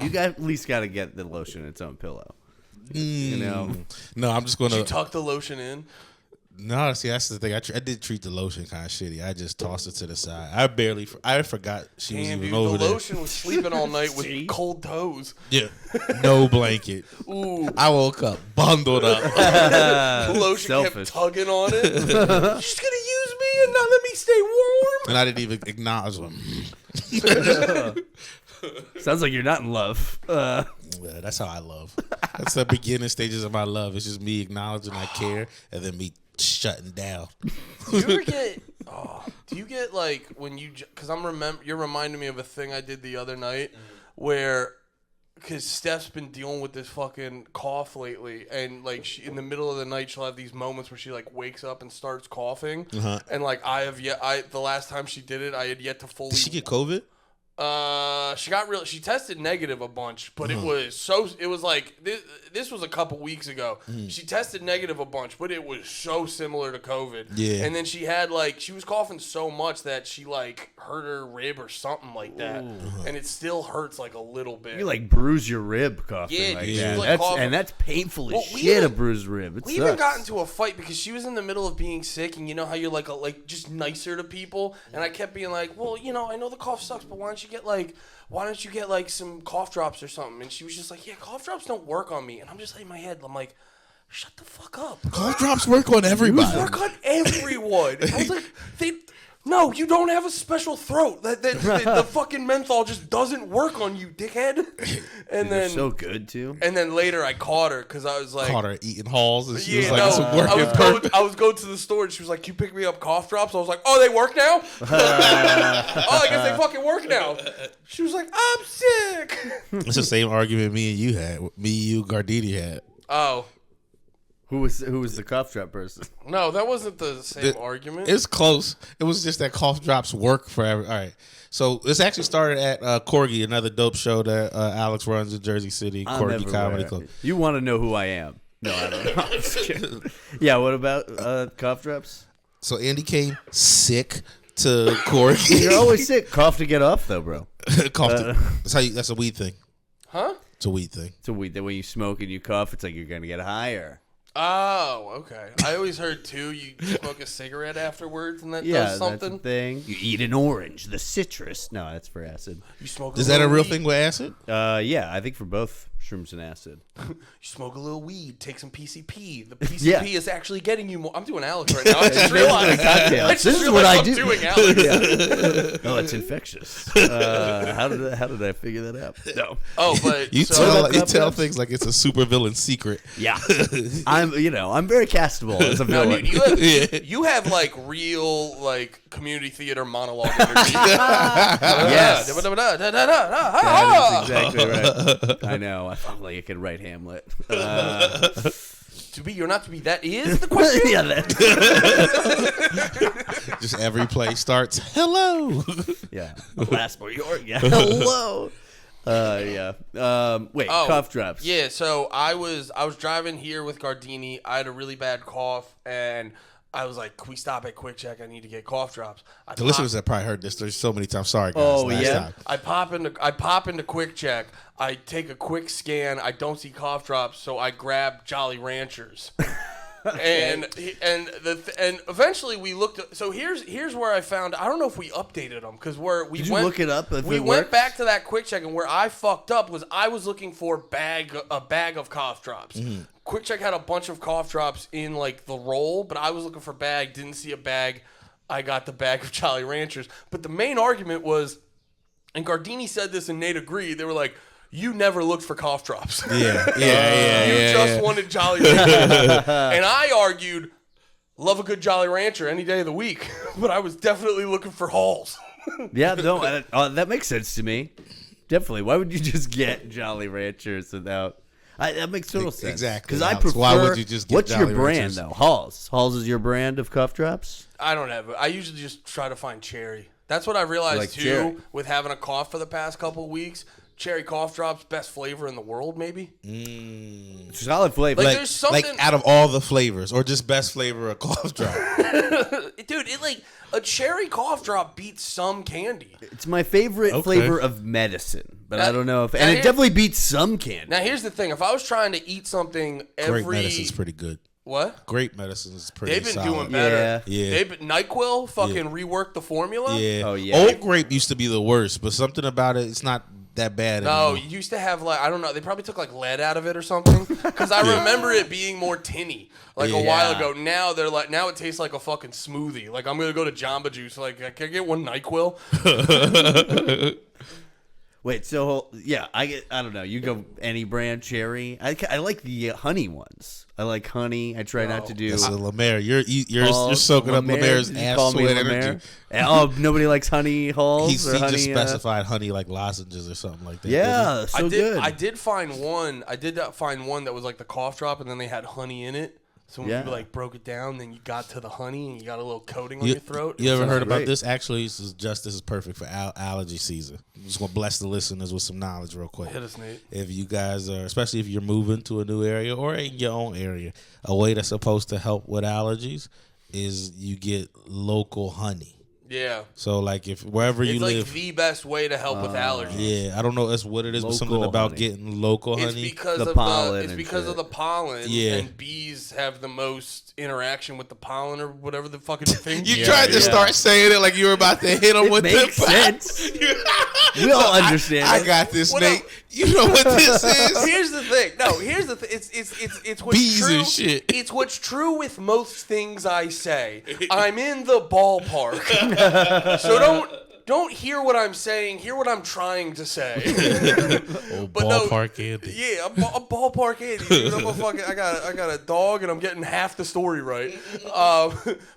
[SPEAKER 3] You at least got to get the lotion in its own pillow.
[SPEAKER 2] No, I'm just
[SPEAKER 1] Did you
[SPEAKER 2] gonna.
[SPEAKER 1] tuck the lotion in?
[SPEAKER 2] No, see, that's the thing. I did treat the lotion kind of shitty. I just tossed it to the side. I forgot she was
[SPEAKER 1] Damn,
[SPEAKER 2] even
[SPEAKER 1] dude,
[SPEAKER 2] over
[SPEAKER 1] the
[SPEAKER 2] there.
[SPEAKER 1] lotion was sleeping all night with
[SPEAKER 3] See?
[SPEAKER 1] cold toes.
[SPEAKER 2] Yeah, no blanket.
[SPEAKER 1] Ooh,
[SPEAKER 2] I woke up bundled up.
[SPEAKER 1] the lotion
[SPEAKER 3] selfish.
[SPEAKER 1] kept tugging on it. She's gonna use me and not let me stay warm.
[SPEAKER 2] And I didn't even acknowledge them.
[SPEAKER 3] Sounds like you're not in love.
[SPEAKER 2] Yeah, that's how I love. That's the beginning stages of my love. It's just me acknowledging I care and then me shutting down.
[SPEAKER 1] Do you ever get? Do you get like when you? Because you're reminding me of a thing I did the other night, where, because Steph's been dealing with this fucking cough lately, and like in the middle of the night she'll have these moments where she like wakes up and starts coughing, and like the last time she did it, I had yet to fully.
[SPEAKER 2] Did she get COVID?
[SPEAKER 1] She tested negative a bunch, but it was like this was a couple weeks ago. She tested negative a bunch, but it was so similar to COVID.
[SPEAKER 2] Yeah.
[SPEAKER 1] And then she had she was coughing so much that she like hurt her rib or something like that. And it still hurts like a little bit.
[SPEAKER 3] You like bruise your rib coughing
[SPEAKER 1] Yeah,
[SPEAKER 3] like
[SPEAKER 1] dude,
[SPEAKER 3] that.
[SPEAKER 1] she was, like,
[SPEAKER 3] That's,
[SPEAKER 1] coughing.
[SPEAKER 3] and that's painful as
[SPEAKER 1] Well, we
[SPEAKER 3] shit, a
[SPEAKER 1] even-
[SPEAKER 3] bruised rib. It
[SPEAKER 1] We
[SPEAKER 3] sucks.
[SPEAKER 1] even got into a fight because she was in the middle of being sick, and you know how you're like just nicer to people, and I kept being like, well, I know the cough sucks, but why don't you get some cough drops or something? And she was just like, yeah, cough drops don't work on me, and I'm just like in my head, I'm like, shut the fuck up.
[SPEAKER 2] Cough drops work on everybody.
[SPEAKER 1] Work on everyone. I was like, no, you don't have a special throat. The fucking menthol just doesn't work on you, dickhead. And
[SPEAKER 3] They're
[SPEAKER 1] then
[SPEAKER 3] so good too.
[SPEAKER 1] And then later I caught her because I was like,
[SPEAKER 2] Caught her eating halls, and she was like,
[SPEAKER 1] no,
[SPEAKER 2] "This is working."
[SPEAKER 1] I was going to the store and she was like, "Can you pick me up cough drops?" I was like, "Oh, they work now? Oh, I guess they fucking work now." She was like, "I'm sick."
[SPEAKER 2] It's the same argument me and you, Gardini had.
[SPEAKER 1] Oh.
[SPEAKER 3] Who was the cough drop person?
[SPEAKER 1] No, that wasn't the same argument.
[SPEAKER 2] It's close. It was just that cough drops work for every. All right. So this actually started at Corgi, another dope show that Alex runs in Jersey City, Corgi Comedy Club.
[SPEAKER 3] You want to know who I am? No, I don't know. I'm just kidding. Yeah, what about cough drops?
[SPEAKER 2] So Andy came sick to Corgi.
[SPEAKER 3] You're always sick. Cough to get off, though, bro.
[SPEAKER 2] That's a weed thing.
[SPEAKER 1] Huh?
[SPEAKER 2] It's a weed thing.
[SPEAKER 3] It's a weed that when you smoke and you cough, it's like you're gonna get higher.
[SPEAKER 1] Oh, okay. I always heard too. You smoke a cigarette afterwards, and that does
[SPEAKER 3] That's
[SPEAKER 1] something.
[SPEAKER 3] the thing. You eat an orange, the citrus. No, that's for acid.
[SPEAKER 1] You smoke.
[SPEAKER 2] Is that a real thing with acid?
[SPEAKER 3] Yeah, I think for both shrooms and acid.
[SPEAKER 1] You smoke a little weed, take some PCP. The PCP is actually getting you more. I'm doing Alex right now. I just realized.
[SPEAKER 3] This is what I do.
[SPEAKER 1] I'm doing Alex.
[SPEAKER 3] Oh, it's infectious. How did I figure that out? No.
[SPEAKER 1] Oh, but
[SPEAKER 2] You tell things like it's a supervillain secret.
[SPEAKER 3] Yeah, I'm very castable as a
[SPEAKER 1] No,
[SPEAKER 3] villain.
[SPEAKER 1] dude, you have like real like community theater monologue energy.
[SPEAKER 3] Yes. That is exactly right. I know. I felt like I could write Hamlet.
[SPEAKER 1] To be or not to be, that is the question.
[SPEAKER 3] Yeah, that.
[SPEAKER 2] Just every play starts, hello.
[SPEAKER 3] Yeah. Last more your. Yeah. Hello. Yeah. Wait. Cough drops.
[SPEAKER 1] Yeah. So I was driving here with Gardini. I had a really bad cough, and I was like, "Can we stop at Quick Check? I need to get cough drops."
[SPEAKER 2] The listeners have probably heard this. There's so many times. Sorry, guys.
[SPEAKER 3] Oh,
[SPEAKER 2] Last
[SPEAKER 3] yeah?
[SPEAKER 2] time.
[SPEAKER 1] I pop into Quick Check. I take a quick scan. I don't see cough drops, so I grab Jolly Ranchers. And eventually we looked. So here's where I found. I don't know if we updated them because
[SPEAKER 3] Did you look it up?
[SPEAKER 1] We went back to that Quick Check, and where I fucked up was I was looking for a bag of cough drops.
[SPEAKER 2] Mm-hmm.
[SPEAKER 1] Quick Check had a bunch of cough drops in like the roll, but I was looking for bag. Didn't see a bag. I got the bag of Jolly Ranchers. But the main argument was, and Gardini said this, and Nate agreed. They were like, "You never looked for cough drops.
[SPEAKER 2] Yeah.
[SPEAKER 1] You just wanted Jolly Rancher." And I argued, love a good Jolly Rancher any day of the week, but I was definitely looking for Halls.
[SPEAKER 3] Yeah. No. That makes sense to me. Definitely. Why would you just get Jolly Ranchers without? That makes total sense.
[SPEAKER 2] Exactly.
[SPEAKER 3] Because I prefer.
[SPEAKER 2] Why would you just get
[SPEAKER 3] What's
[SPEAKER 2] Jolly
[SPEAKER 3] your brand
[SPEAKER 2] Ranchers?
[SPEAKER 3] though? Halls. Halls is your brand of cough drops.
[SPEAKER 1] I don't have it. I usually just try to find cherry. That's what I realized
[SPEAKER 3] like
[SPEAKER 1] too
[SPEAKER 3] cherry.
[SPEAKER 1] with having a cough for the past couple of weeks. Cherry cough drops, best flavor in the world, maybe.
[SPEAKER 3] Solid flavor.
[SPEAKER 1] Like, there's something
[SPEAKER 2] Like out of all the flavors, or just best flavor of cough drop.
[SPEAKER 1] dude. It like a cherry cough drop beats some candy.
[SPEAKER 3] It's my favorite
[SPEAKER 2] Okay.
[SPEAKER 3] flavor of medicine, but
[SPEAKER 1] Now-
[SPEAKER 3] I don't know if,
[SPEAKER 1] now
[SPEAKER 3] and it
[SPEAKER 1] here-
[SPEAKER 3] definitely beats some candy.
[SPEAKER 1] Now here's the thing: if I was trying to eat something
[SPEAKER 2] Grape medicine's pretty good.
[SPEAKER 1] what?
[SPEAKER 2] Grape medicine is pretty
[SPEAKER 1] They've been
[SPEAKER 2] solid.
[SPEAKER 1] doing better.
[SPEAKER 2] Yeah.
[SPEAKER 1] They've been NyQuil fucking reworked the formula.
[SPEAKER 2] Yeah.
[SPEAKER 3] Oh, yeah.
[SPEAKER 2] Old grape used to be the worst, but something about it, it's not that bad
[SPEAKER 1] No,
[SPEAKER 2] anymore.
[SPEAKER 1] you used to have like I don't know. They probably took like lead out of it or something. Because I remember it being more tinny like a while ago. Now they're like now it tastes like a fucking smoothie. Like I'm gonna go to Jamba Juice. Like can I get one NyQuil?
[SPEAKER 3] Wait, so yeah, I don't know. You go any brand cherry. I like the honey ones. I like honey. I try not to do.
[SPEAKER 2] That's a LeMaire. You're soaking up LeMaire's
[SPEAKER 3] Did you
[SPEAKER 2] ass
[SPEAKER 3] call me
[SPEAKER 2] sweat
[SPEAKER 3] LeMaire?
[SPEAKER 2] energy.
[SPEAKER 3] Oh, nobody likes honey halls
[SPEAKER 2] He
[SPEAKER 3] or honey.
[SPEAKER 2] just specified honey like lozenges or something like that.
[SPEAKER 3] Yeah, so good.
[SPEAKER 1] I did find one. I did find one that was like the cough drop, and then they had honey in it. So when you like broke it down, then you got to the honey, and you got a little coating on your throat.
[SPEAKER 2] You ever heard about
[SPEAKER 3] great.
[SPEAKER 2] this? Actually, this is perfect for allergy season. I'm just gonna bless the listeners with some knowledge real quick.
[SPEAKER 1] Hit us, Nate.
[SPEAKER 2] If you guys are, especially if you're moving to a new area or in your own area, a way that's supposed to help with allergies is you get local honey.
[SPEAKER 1] Yeah.
[SPEAKER 2] So like if wherever you
[SPEAKER 1] It's like
[SPEAKER 2] live,
[SPEAKER 1] the best way to help with allergies.
[SPEAKER 2] yeah, I don't know that's what it is, but something
[SPEAKER 3] Local
[SPEAKER 2] about
[SPEAKER 3] honey.
[SPEAKER 2] getting local
[SPEAKER 1] It's
[SPEAKER 2] honey.
[SPEAKER 1] because
[SPEAKER 3] The
[SPEAKER 1] of
[SPEAKER 3] pollen
[SPEAKER 1] it's
[SPEAKER 3] and
[SPEAKER 1] because
[SPEAKER 3] shit.
[SPEAKER 1] of the pollen.
[SPEAKER 2] Yeah.
[SPEAKER 1] And bees have the most interaction with the pollen or whatever the fucking thing.
[SPEAKER 2] You tried to start saying it like you were about to hit him
[SPEAKER 3] It
[SPEAKER 2] with
[SPEAKER 3] makes
[SPEAKER 2] the
[SPEAKER 3] sense. We all understand.
[SPEAKER 2] I got this,
[SPEAKER 1] What
[SPEAKER 2] Nate.
[SPEAKER 1] up?
[SPEAKER 2] You know what this is?
[SPEAKER 1] Here's the thing. No, here's the thing. It's what's
[SPEAKER 2] Bees
[SPEAKER 1] true.
[SPEAKER 2] and shit.
[SPEAKER 1] It's what's true with most things I say. I'm in the ballpark. So don't hear what I'm saying. Hear what I'm trying to say. But
[SPEAKER 2] Ballpark Andy.
[SPEAKER 1] Yeah, I'm ballpark Andy, dude. I got a dog and I'm getting half the story right.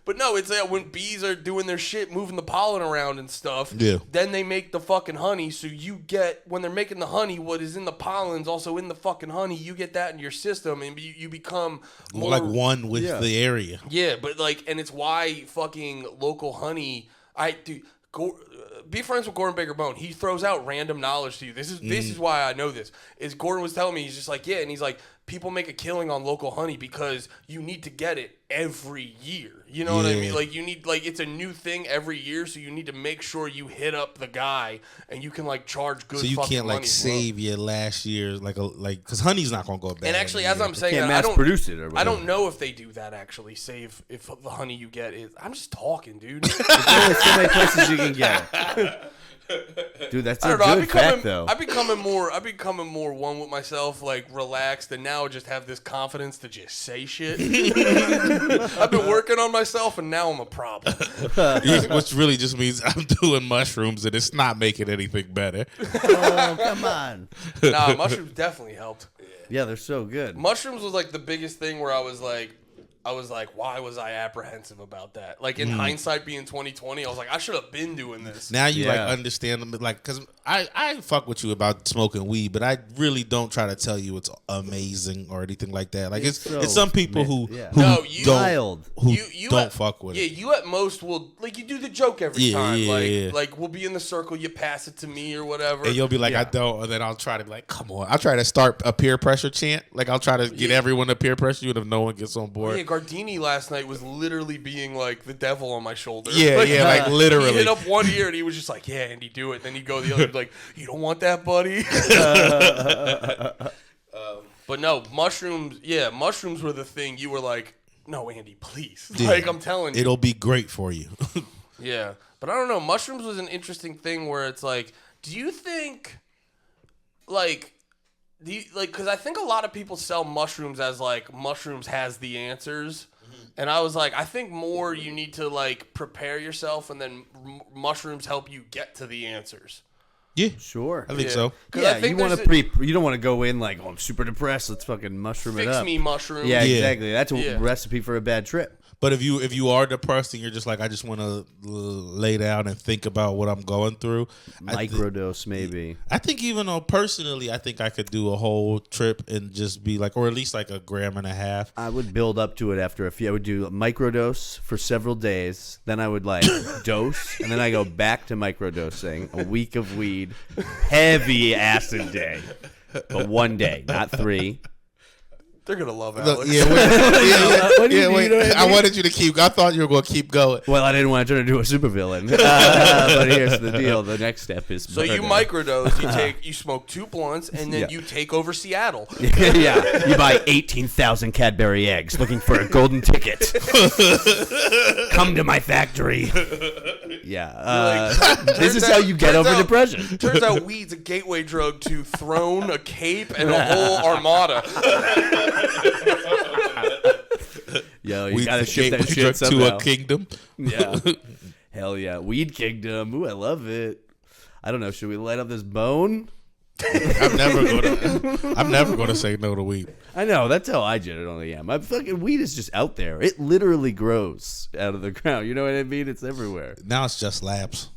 [SPEAKER 1] But no, it's when bees are doing their shit, moving the pollen around and stuff.
[SPEAKER 2] Yeah.
[SPEAKER 1] Then they make the fucking honey. So you get, when they're making the honey, what is in the pollen's also in the fucking honey. You get that in your system and you become more
[SPEAKER 2] Like one with the area.
[SPEAKER 1] Yeah, but like, and it's why fucking local honey. Be friends with Gordon Baker Bone. He throws out random knowledge to you. This is why I know this. Is Gordon was telling me, he's just like, yeah, and he's like, people make a killing on local honey because you need to get it every year. You know what I mean? Like you need, like, it's a new thing every year, so you need to make sure you hit up the guy and you can like charge good.
[SPEAKER 2] So you
[SPEAKER 1] fucking
[SPEAKER 2] can't like
[SPEAKER 1] money,
[SPEAKER 2] save your last year's like because honey's not gonna go bad.
[SPEAKER 1] And actually, as I'm saying,
[SPEAKER 3] Can't
[SPEAKER 1] that,
[SPEAKER 3] mass produce it or
[SPEAKER 1] I
[SPEAKER 3] whatever.
[SPEAKER 1] don't know if they do that. Actually, save if the honey you get is. I'm just talking, dude.
[SPEAKER 3] There's only so many places you can get it. Dude, that's
[SPEAKER 1] I
[SPEAKER 3] a
[SPEAKER 1] don't know.
[SPEAKER 3] good fact, though.
[SPEAKER 1] I'm becoming more one with myself, like relaxed, and now I just have this confidence to just say shit. I've been working on myself, and now I'm a problem.
[SPEAKER 2] Which really just means I'm doing mushrooms and it's not making anything better.
[SPEAKER 3] Oh, come on.
[SPEAKER 1] Nah, mushrooms definitely helped.
[SPEAKER 3] Yeah, they're so good.
[SPEAKER 1] Mushrooms was like the biggest thing where I was like, why was I apprehensive about that? Like in hindsight, being 2020, I was like, I should have been doing this.
[SPEAKER 2] Now you like
[SPEAKER 3] Yeah.
[SPEAKER 2] understand them, like, because I fuck with you about smoking weed, but I really don't try to tell you it's amazing or anything like that. Like it's
[SPEAKER 3] so
[SPEAKER 2] some people who
[SPEAKER 1] No, you-
[SPEAKER 2] don't
[SPEAKER 3] Wild.
[SPEAKER 1] You
[SPEAKER 2] don't
[SPEAKER 1] at-
[SPEAKER 2] fuck with
[SPEAKER 1] yeah,
[SPEAKER 2] it.
[SPEAKER 1] you at most will, like, you do the joke every
[SPEAKER 2] Yeah,
[SPEAKER 1] time.
[SPEAKER 2] yeah,
[SPEAKER 1] like,
[SPEAKER 2] yeah.
[SPEAKER 1] like we'll be in the circle, you pass it to me or whatever.
[SPEAKER 2] And you'll be like, I don't, and then I'll try to be like, come on. I'll try to start a peer pressure chant. Like I'll try to get everyone to peer pressure you, and if no one gets on board.
[SPEAKER 1] Yeah, Gardini last night was literally being like the devil on my shoulder.
[SPEAKER 2] Yeah, like literally.
[SPEAKER 1] He hit up one ear and he was just like, yeah, Andy, do it. Then he'd go the other, like, you don't want that, buddy. But no, mushrooms were the thing. You were like, no, Andy, please.
[SPEAKER 2] Yeah.
[SPEAKER 1] Like, I'm telling you.
[SPEAKER 2] It'll be great for you.
[SPEAKER 1] Yeah. But I don't know. Mushrooms was an interesting thing where it's like, do you think, like, because I think a lot of people sell mushrooms as like mushrooms has the answers. And I was like, I think more you need to like prepare yourself and then mushrooms help you get to the answers.
[SPEAKER 2] Yeah,
[SPEAKER 3] Sure.
[SPEAKER 2] I think
[SPEAKER 1] Yeah.
[SPEAKER 2] so.
[SPEAKER 1] 'Cause
[SPEAKER 3] Yeah,
[SPEAKER 1] I think
[SPEAKER 3] you want
[SPEAKER 1] there's
[SPEAKER 3] to you don't want to go in like, oh, I'm super depressed. Let's fucking mushroom it
[SPEAKER 1] Fix
[SPEAKER 3] up.
[SPEAKER 1] me mushrooms.
[SPEAKER 3] Yeah,
[SPEAKER 2] Yeah.
[SPEAKER 3] exactly. That's a
[SPEAKER 1] Yeah.
[SPEAKER 3] recipe for a bad trip.
[SPEAKER 2] But if you are depressed and you're just like, I just want to lay down and think about what I'm going through,
[SPEAKER 3] Microdose, maybe.
[SPEAKER 2] I think even though personally, I think I could do a whole trip and just be like, or at least like a gram and a half.
[SPEAKER 3] I would build up to it after a few. I would do a microdose for several days. Then I would like dose, and then I go back to microdosing. A week of weed, heavy acid day, but one day, not three.
[SPEAKER 1] They're going to love
[SPEAKER 2] Look,
[SPEAKER 1] Alex.
[SPEAKER 2] yeah, wait,
[SPEAKER 3] What do you
[SPEAKER 2] wait.
[SPEAKER 3] mean?
[SPEAKER 2] I wanted you to keep. I thought you were going to keep going.
[SPEAKER 3] Well, I didn't want to turn into a supervillain. But here's the deal. The next step is
[SPEAKER 1] So you
[SPEAKER 3] murder.
[SPEAKER 1] microdose, you smoke 2 blunts, and then
[SPEAKER 3] Yeah.
[SPEAKER 1] you take over Seattle.
[SPEAKER 3] Yeah, you buy 18,000 Cadbury eggs looking for a golden ticket. Come to my factory. Yeah, this is how you get over depression.
[SPEAKER 1] Turns out weed's a gateway drug to throne, a cape, and a whole armada.
[SPEAKER 3] Yo, you
[SPEAKER 2] We
[SPEAKER 3] gotta ship that shit
[SPEAKER 2] to
[SPEAKER 3] somehow.
[SPEAKER 2] a kingdom.
[SPEAKER 3] Yeah, hell yeah, Weed Kingdom. Ooh, I love it. I don't know. Should we light up this bone?
[SPEAKER 2] I'm never gonna say no to weed.
[SPEAKER 3] I know, that's how I generally am. My fucking weed is just out there. It literally grows out of the ground. You know what I mean? It's everywhere.
[SPEAKER 2] Now it's just labs.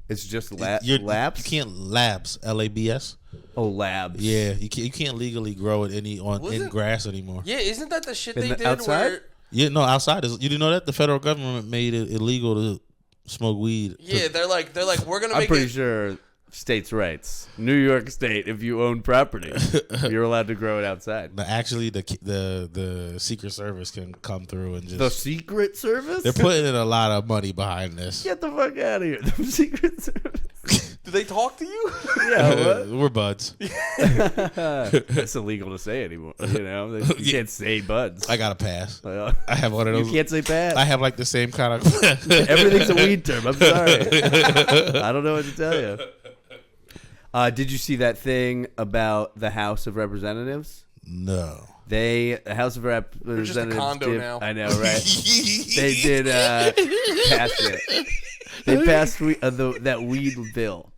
[SPEAKER 3] It's just
[SPEAKER 2] Labs.
[SPEAKER 3] labs.
[SPEAKER 2] You can't labs. LABS.
[SPEAKER 3] Oh, labs.
[SPEAKER 2] Yeah, you can't legally grow it in grass anymore.
[SPEAKER 1] Yeah, isn't that the shit
[SPEAKER 3] In
[SPEAKER 1] they
[SPEAKER 3] the
[SPEAKER 1] did?
[SPEAKER 3] outside?
[SPEAKER 1] Where,
[SPEAKER 2] Yeah, no, outside is. You didn't know that the federal government made it illegal to smoke weed.
[SPEAKER 1] yeah, they're like, we're gonna
[SPEAKER 3] I'm
[SPEAKER 1] make
[SPEAKER 3] pretty
[SPEAKER 1] it.
[SPEAKER 3] sure States' rights. New York State, if you own property, you're allowed to grow it outside.
[SPEAKER 2] But actually, the Secret Service can come through and just.
[SPEAKER 3] The Secret Service?
[SPEAKER 2] They're putting in a lot of money behind this.
[SPEAKER 3] Get the fuck out of here. The Secret Service.
[SPEAKER 1] Do they talk to you?
[SPEAKER 3] Yeah, what?
[SPEAKER 2] We're buds.
[SPEAKER 3] That's illegal to say anymore. You know, you can't say buds.
[SPEAKER 2] I got a pass.
[SPEAKER 3] I
[SPEAKER 2] I have one of those.
[SPEAKER 3] You can't say bad.
[SPEAKER 2] I have like the same kind of.
[SPEAKER 3] Everything's a weed term. I'm sorry. I don't know what to tell you. Did you see that thing about the House of Representatives?
[SPEAKER 2] No.
[SPEAKER 3] The House of Representatives.
[SPEAKER 1] They're just a condo now.
[SPEAKER 3] I know, right? They did pass it. They passed that weed bill.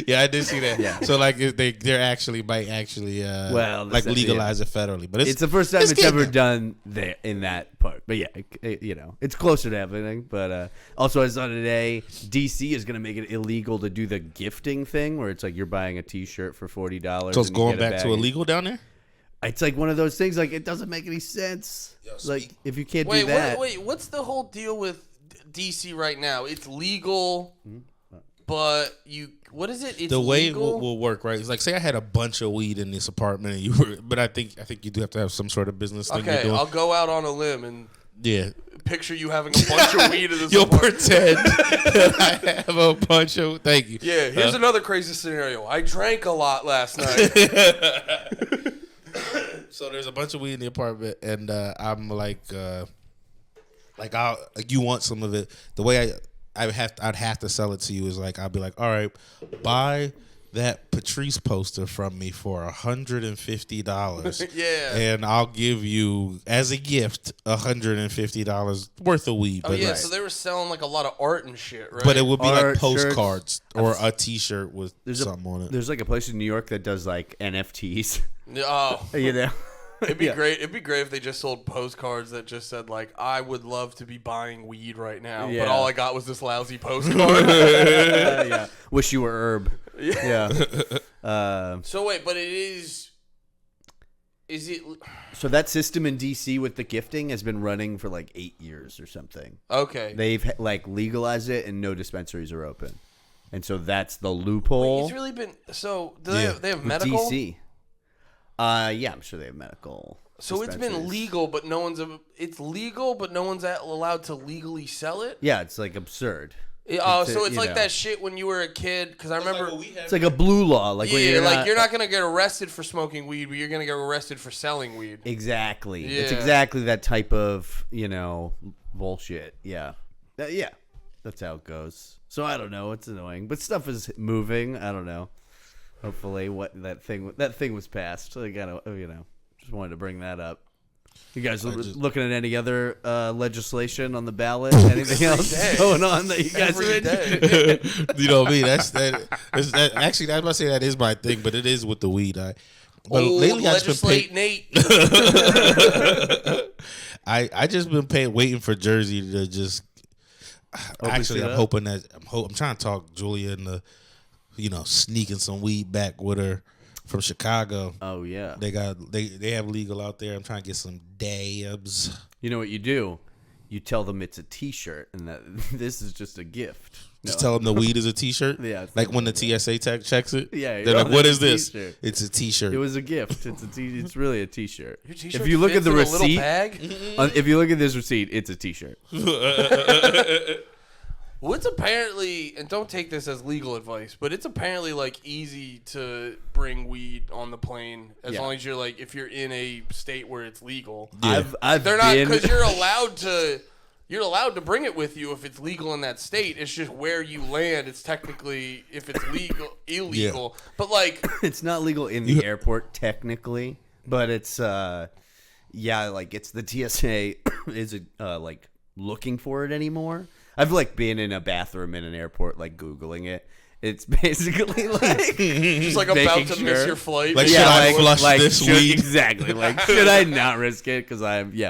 [SPEAKER 2] Yeah, I did see that.
[SPEAKER 3] Yeah.
[SPEAKER 2] So like they're actually might actually like legalize it federally, but
[SPEAKER 3] it's the first time it's ever
[SPEAKER 2] getting
[SPEAKER 3] done there in that part. But yeah, you know, it's closer to happening. But also, I saw today, DC is going to make it illegal to do the gifting thing, where it's like you're buying a T-shirt for $40.
[SPEAKER 2] So it's going back to illegal down there.
[SPEAKER 3] It's like one of those things. Like it doesn't make any sense. Like if you can't do that.
[SPEAKER 1] Wait, what's the whole deal with DC right now? It's legal, but what is it? It's
[SPEAKER 2] the way
[SPEAKER 1] legal?
[SPEAKER 2] it will work, right? It's like, say I had a bunch of weed in this apartment, and you were, but I think you do have to have some sort of business thing.
[SPEAKER 1] Okay, I'll go out on a limb and picture you having a bunch of weed in this
[SPEAKER 2] You'll
[SPEAKER 1] apartment.
[SPEAKER 2] pretend that I have a bunch of. Thank you.
[SPEAKER 1] Yeah, here's another crazy scenario. I drank a lot last night.
[SPEAKER 2] So there's a bunch of weed in the apartment, and I'm like you want some of it. The way I'd have to sell it to you is like, I'll be like, all right, buy that Patrice poster from me for $150.
[SPEAKER 1] Yeah.
[SPEAKER 2] And I'll give you as a gift $150 worth of weed.
[SPEAKER 1] Oh yeah, so they were selling like a lot of art and shit, right?
[SPEAKER 2] But it would be
[SPEAKER 3] Art,
[SPEAKER 2] like postcards or a T-shirt with something on it.
[SPEAKER 3] There's like a place in New York that does like NFTs.
[SPEAKER 1] Oh,
[SPEAKER 3] You know.
[SPEAKER 1] it'd be great. It'd be great if they just sold postcards that just said like, "I would love to be buying weed right now,"
[SPEAKER 3] Yeah.
[SPEAKER 1] but all I got was this lousy postcard.
[SPEAKER 3] Yeah. Wish you were herb. Yeah.
[SPEAKER 1] So wait, but it is. Is it
[SPEAKER 3] So that system in DC with the gifting has been running for like 8 years or something.
[SPEAKER 1] okay?
[SPEAKER 3] They've like legalized it and no dispensaries are open, and so that's the loophole.
[SPEAKER 1] It's really been so. Do
[SPEAKER 2] Yeah.
[SPEAKER 1] they have
[SPEAKER 3] with
[SPEAKER 1] medical?
[SPEAKER 3] DC. Yeah, I'm sure they have medical.
[SPEAKER 1] So it's been
[SPEAKER 3] dispensaries.
[SPEAKER 1] legal, but no one's. It's legal, but no one's allowed to legally sell it.
[SPEAKER 3] Yeah, it's like absurd.
[SPEAKER 1] Oh, so it's
[SPEAKER 3] you
[SPEAKER 1] like
[SPEAKER 3] know.
[SPEAKER 1] that shit when you were a kid. Because I remember.
[SPEAKER 3] It's like a blue law. Like when
[SPEAKER 1] You're not gonna get arrested for smoking weed, but you're gonna get arrested for selling weed.
[SPEAKER 3] Exactly. It's
[SPEAKER 1] Yeah.
[SPEAKER 3] exactly that type of, bullshit. Yeah. Yeah. That's how it goes. So I don't know. It's annoying, but stuff is moving. I don't know. Hopefully, that thing was passed. I gotta, just wanted to bring that up. You guys looking at any other legislation on the ballot? Anything else going on that you guys are
[SPEAKER 1] Every
[SPEAKER 3] into?
[SPEAKER 1] day.
[SPEAKER 2] You know me. Actually, I must say that is my thing, but it is with the weed. But lately, I just been
[SPEAKER 1] Nate.
[SPEAKER 2] I just been waiting for Jersey to just. Actually, I'm hoping that I'm trying to talk Julia into, sneaking some weed back with her from Chicago.
[SPEAKER 3] Oh yeah,
[SPEAKER 2] They have legal out there. I'm trying to get some dabs.
[SPEAKER 3] You know what you do? You tell them it's a T-shirt and that this is just a gift.
[SPEAKER 2] Just tell them the weed is a T-shirt.
[SPEAKER 3] Yeah,
[SPEAKER 2] like when the TSA checks it.
[SPEAKER 3] Yeah,
[SPEAKER 2] they're like, "What is
[SPEAKER 3] it's a
[SPEAKER 2] this?"
[SPEAKER 3] T-shirt.
[SPEAKER 2] It's a T-shirt.
[SPEAKER 3] It was a gift. It's really a T-shirt.
[SPEAKER 1] Your t-shirt
[SPEAKER 3] If you look at
[SPEAKER 1] fits
[SPEAKER 3] the
[SPEAKER 1] in a little
[SPEAKER 3] receipt,
[SPEAKER 1] bag?
[SPEAKER 3] if you look at this receipt, it's a T-shirt.
[SPEAKER 1] Well, it's apparently, and don't take this as legal advice, but it's apparently like easy to bring weed on the plane as long as you're like, if you're in a state where it's legal.
[SPEAKER 2] Yeah.
[SPEAKER 3] They're
[SPEAKER 1] not, because you're allowed to bring it with you if it's legal in that state. It's just where you land. It's technically if it's illegal.
[SPEAKER 2] Yeah.
[SPEAKER 1] But like,
[SPEAKER 3] it's not legal in the airport technically, but it's like it's the TSA isn't like looking for it anymore. I've like been in a bathroom in an airport, like Googling it. It's basically like
[SPEAKER 1] just like about to miss your flight.
[SPEAKER 2] Like, should I flush this weed?
[SPEAKER 3] Exactly. Like, should I not risk it because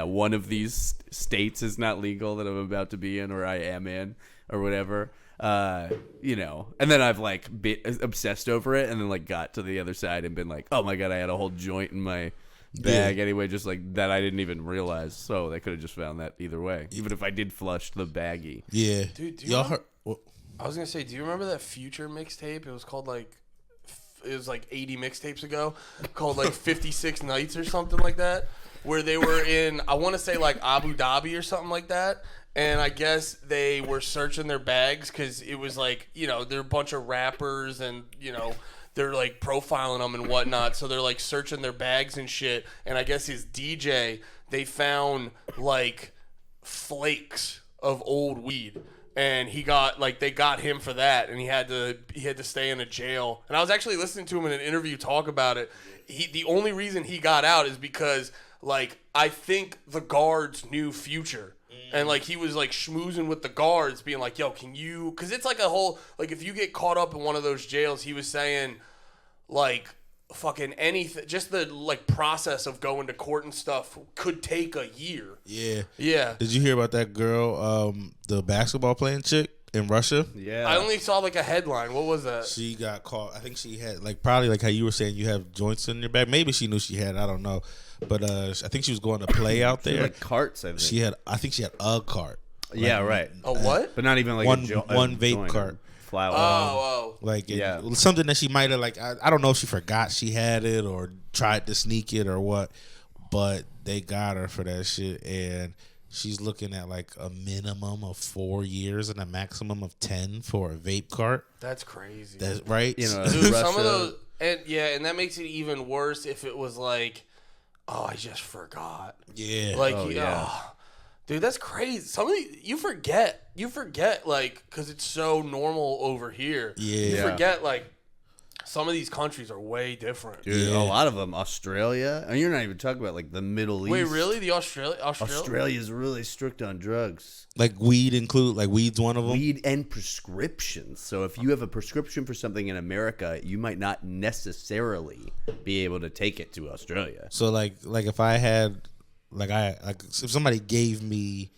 [SPEAKER 3] one of these states is not legal that I'm about to be in, or I am in, or whatever. And then I've like been obsessed over it, and then like got to the other side and been like, oh my god, I had a whole joint in my bag anyway, just like that I didn't even realize. So they could have just found that either way, even if I did flush the baggie.
[SPEAKER 2] Yeah,
[SPEAKER 1] Dude,
[SPEAKER 2] y'all heard?
[SPEAKER 1] I was gonna say, do you remember that Future mixtape? It was called like, it was like 80 mixtapes ago, called like 56 Nights or something like that, where they were in, I want to say like Abu Dhabi or something like that. And I guess they were searching their bags because it was like, you know, they're a bunch of rappers and, you know, they're like profiling them and whatnot. So they're like searching their bags and shit. And I guess his DJ, they found like flakes of old weed. And he got like, they got him for that, and he had to stay in a jail. And I was actually listening to him in an interview talk about it. The only reason he got out is because like I think the guards knew Future. And, like, he was, like, schmoozing with the guards, being like, yo, can you... Because it's, like, a whole... Like, if you get caught up in one of those jails, he was saying, like, fucking anything... Just the, like, process of going to court and stuff could take a year.
[SPEAKER 2] Yeah.
[SPEAKER 1] Yeah.
[SPEAKER 2] Did you hear about that girl, the basketball playing chick in Russia?
[SPEAKER 3] Yeah.
[SPEAKER 1] I only saw, like, a headline. What was that?
[SPEAKER 2] She got caught. I think she had, like, probably like how you were saying you have joints in your bag. Maybe she knew she had. I don't know. But I think she was going to play out there.
[SPEAKER 3] Like carts, I think.
[SPEAKER 2] I think she had a cart.
[SPEAKER 3] Yeah, right.
[SPEAKER 1] A what?
[SPEAKER 3] But not even like
[SPEAKER 2] one
[SPEAKER 3] a
[SPEAKER 2] vape
[SPEAKER 3] joint,
[SPEAKER 2] cart.
[SPEAKER 3] Flower.
[SPEAKER 1] Oh.
[SPEAKER 2] Like,
[SPEAKER 3] Yeah.
[SPEAKER 2] something that she might have, like, I don't know if she forgot she had it or tried to sneak it or what, but they got her for that shit, and she's looking at, like, a minimum of 4 years and a maximum of 10 for a vape cart.
[SPEAKER 1] That's crazy.
[SPEAKER 2] That's right.
[SPEAKER 3] You know,
[SPEAKER 1] Dude,
[SPEAKER 3] Russia,
[SPEAKER 1] some of those... And that makes it even worse if it was like... Oh, I just forgot.
[SPEAKER 2] Yeah.
[SPEAKER 1] Like,
[SPEAKER 3] yeah.
[SPEAKER 1] Dude, that's crazy. Some of you forget, like, because it's so normal over here.
[SPEAKER 2] Yeah.
[SPEAKER 1] You forget, like, some of these countries are way different.
[SPEAKER 3] Dude,
[SPEAKER 2] Yeah.
[SPEAKER 3] a lot of them. Australia. And you're not even talking about like the Middle East.
[SPEAKER 1] Wait, really? The Australia?
[SPEAKER 3] Australia's really strict on drugs.
[SPEAKER 2] Like weed's one of them.
[SPEAKER 3] Weed and prescriptions. So if you have a prescription for something in America, you might not necessarily be able to take it to Australia.
[SPEAKER 2] So like if I had if somebody gave me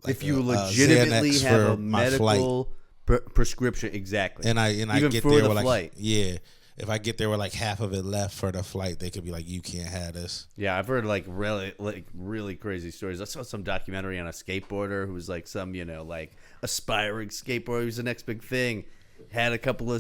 [SPEAKER 2] like
[SPEAKER 3] if you
[SPEAKER 2] a
[SPEAKER 3] legitimately
[SPEAKER 2] Xanax
[SPEAKER 3] have
[SPEAKER 2] for
[SPEAKER 3] a
[SPEAKER 2] my flight,
[SPEAKER 3] medical prescription, exactly.
[SPEAKER 2] and I
[SPEAKER 3] Even
[SPEAKER 2] get
[SPEAKER 3] for
[SPEAKER 2] there
[SPEAKER 3] the
[SPEAKER 2] with like
[SPEAKER 3] flight.
[SPEAKER 2] if I get there with like half of it left for the flight, they could be like, you can't have this.
[SPEAKER 3] Yeah, I've heard like really crazy stories. I saw some documentary on a skateboarder who was like some, you know, like aspiring skateboarder who's the next big thing. Had a couple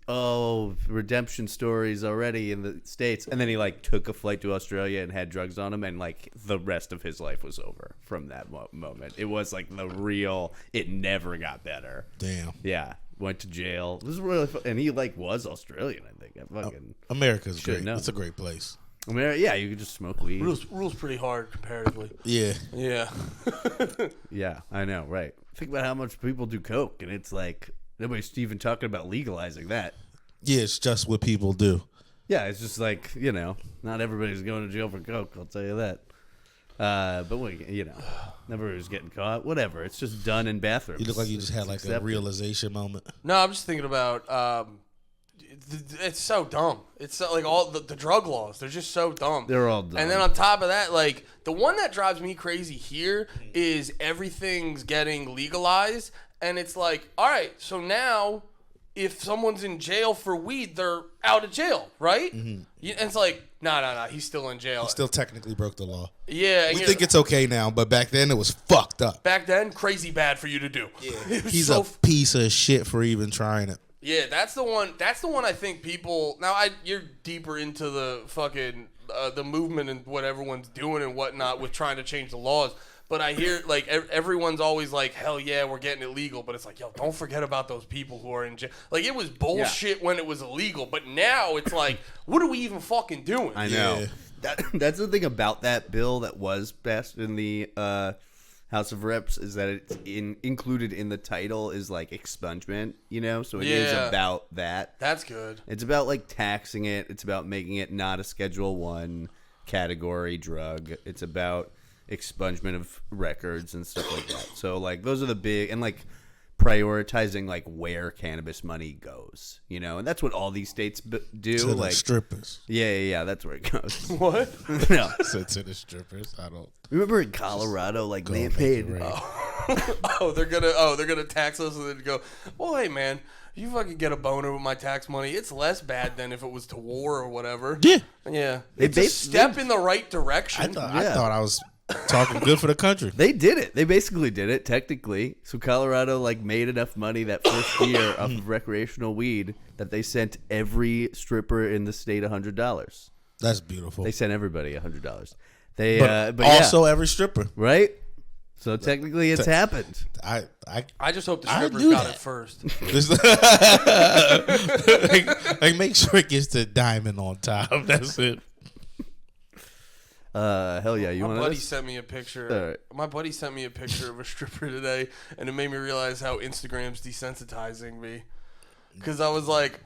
[SPEAKER 3] of redemption stories already in the States, and then he like took a flight to Australia and had drugs on him, and like the rest of his life was over from that moment. It was like the real. It never got better.
[SPEAKER 2] Damn.
[SPEAKER 3] Yeah, went to jail. This is really fun. And he like was Australian, I think. I fucking
[SPEAKER 2] America's
[SPEAKER 3] Should
[SPEAKER 2] great.
[SPEAKER 3] know.
[SPEAKER 2] It's a great place.
[SPEAKER 3] I mean, yeah, you could just smoke weed.
[SPEAKER 1] Rules pretty hard comparatively.
[SPEAKER 2] Yeah.
[SPEAKER 1] Yeah.
[SPEAKER 3] Yeah, I know, right? Think about how much people do coke, and it's like nobody's even talking about legalizing that.
[SPEAKER 2] Yeah, it's just what people do.
[SPEAKER 3] Yeah, it's just like, you know, not everybody's going to jail for coke, I'll tell you that. But, you know, everybody's getting caught. Whatever. It's just done in bathrooms.
[SPEAKER 2] You look like you just had like
[SPEAKER 3] accepted.
[SPEAKER 2] a realization moment.
[SPEAKER 1] No, I'm just thinking about. It's so dumb. It's so, like all the drug laws. They're just so dumb.
[SPEAKER 3] They're all dumb.
[SPEAKER 1] And then on top of that, like the one that drives me crazy here is everything's getting legalized, and it's like, all right, so now if someone's in jail for weed, they're out of jail, right? And it's like, no, he's still in jail.
[SPEAKER 2] He still technically broke the law.
[SPEAKER 1] Yeah, and
[SPEAKER 2] We
[SPEAKER 1] you're-
[SPEAKER 2] think it's okay now, but back then it was fucked up.
[SPEAKER 1] back then crazy bad for you to do.
[SPEAKER 2] Yeah.
[SPEAKER 1] It was
[SPEAKER 2] He's
[SPEAKER 1] so
[SPEAKER 2] a piece of shit for even trying it.
[SPEAKER 1] Yeah, that's the one. That's the one I think people. Now, you're deeper into the fucking the movement and what everyone's doing and whatnot with trying to change the laws. But I hear like everyone's always like, hell yeah, we're getting it legal. But it's like, yo, don't forget about those people who are in jail. Like it was bullshit when it was illegal, but now it's like, what are we even fucking doing?
[SPEAKER 3] I know.
[SPEAKER 2] Yeah.
[SPEAKER 3] That's the thing about that bill that was passed in the House of Reps is that it's included in the title is like expungement, you know? So it is
[SPEAKER 1] Yeah.
[SPEAKER 3] about that.
[SPEAKER 1] That's good.
[SPEAKER 3] It's about like taxing it. It's about making it not a Schedule 1 category drug. It's about expungement of records and stuff like that. So like those are the big and like prioritizing like where cannabis money goes, you know? And that's what all these states do.
[SPEAKER 2] To the
[SPEAKER 3] like
[SPEAKER 2] strippers.
[SPEAKER 3] yeah, that's where it goes.
[SPEAKER 1] What?
[SPEAKER 3] No.
[SPEAKER 2] So to the strippers. I don't.
[SPEAKER 3] Remember in Colorado, like
[SPEAKER 2] Go
[SPEAKER 3] they
[SPEAKER 2] make
[SPEAKER 3] paid.
[SPEAKER 2] it rain.
[SPEAKER 1] They're gonna tax us and then go, well, hey man, you fucking get a boner with my tax money. It's less bad than if it was to war or whatever.
[SPEAKER 2] Yeah.
[SPEAKER 1] Yeah.
[SPEAKER 3] They
[SPEAKER 1] It's a step in the right direction.
[SPEAKER 2] I thought I was talking good for the country.
[SPEAKER 3] They did it. They basically did it technically. So Colorado made enough money that first year of recreational weed that they sent every stripper in the state $100.
[SPEAKER 2] That's beautiful.
[SPEAKER 3] They sent everybody $100. They
[SPEAKER 2] but
[SPEAKER 3] but
[SPEAKER 2] also every stripper.
[SPEAKER 3] Right? So technically it's happened.
[SPEAKER 1] I just hope the
[SPEAKER 2] I
[SPEAKER 1] strippers
[SPEAKER 2] knew
[SPEAKER 1] got
[SPEAKER 2] that.
[SPEAKER 1] it first.
[SPEAKER 2] like make sure it gets the diamond on top. That's it.
[SPEAKER 3] Hell yeah, you
[SPEAKER 1] My
[SPEAKER 3] want
[SPEAKER 1] buddy
[SPEAKER 3] to
[SPEAKER 1] sent me a picture.
[SPEAKER 3] All right.
[SPEAKER 1] My buddy sent me a picture of a stripper today, and it made me realize how Instagram's desensitizing me. Because I was like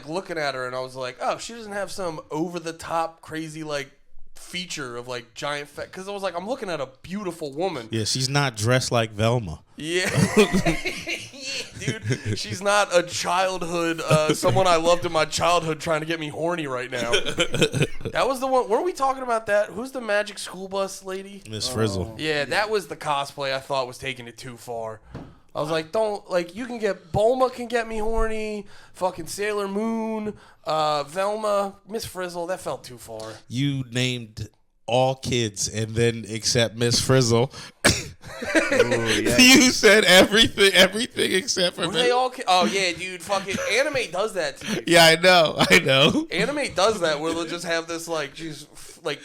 [SPEAKER 1] looking at her, and I was like, oh, she doesn't have some over the top crazy feature of giant fat. Because I was like, I'm looking at a beautiful woman.
[SPEAKER 2] Yeah, she's not dressed like Velma.
[SPEAKER 1] Yeah. Dude, she's not a childhood, someone I loved in my childhood trying to get me horny right now. That was the one. Weren't we talking about that? Who's the Magic School Bus lady?
[SPEAKER 2] Miss Frizzle.
[SPEAKER 1] Yeah, that was the cosplay I thought was taking it too far. I was like, you can get, Bulma can get me horny, fucking Sailor Moon, Velma, Miss Frizzle, that felt too far.
[SPEAKER 2] You named all kids and then except Miss Frizzle.
[SPEAKER 3] Ooh, yeah.
[SPEAKER 2] You said everything except for
[SPEAKER 1] Were they all oh yeah, dude, fucking anime does that to me.
[SPEAKER 2] Yeah, I know.
[SPEAKER 1] Anime does that where they'll just have this she's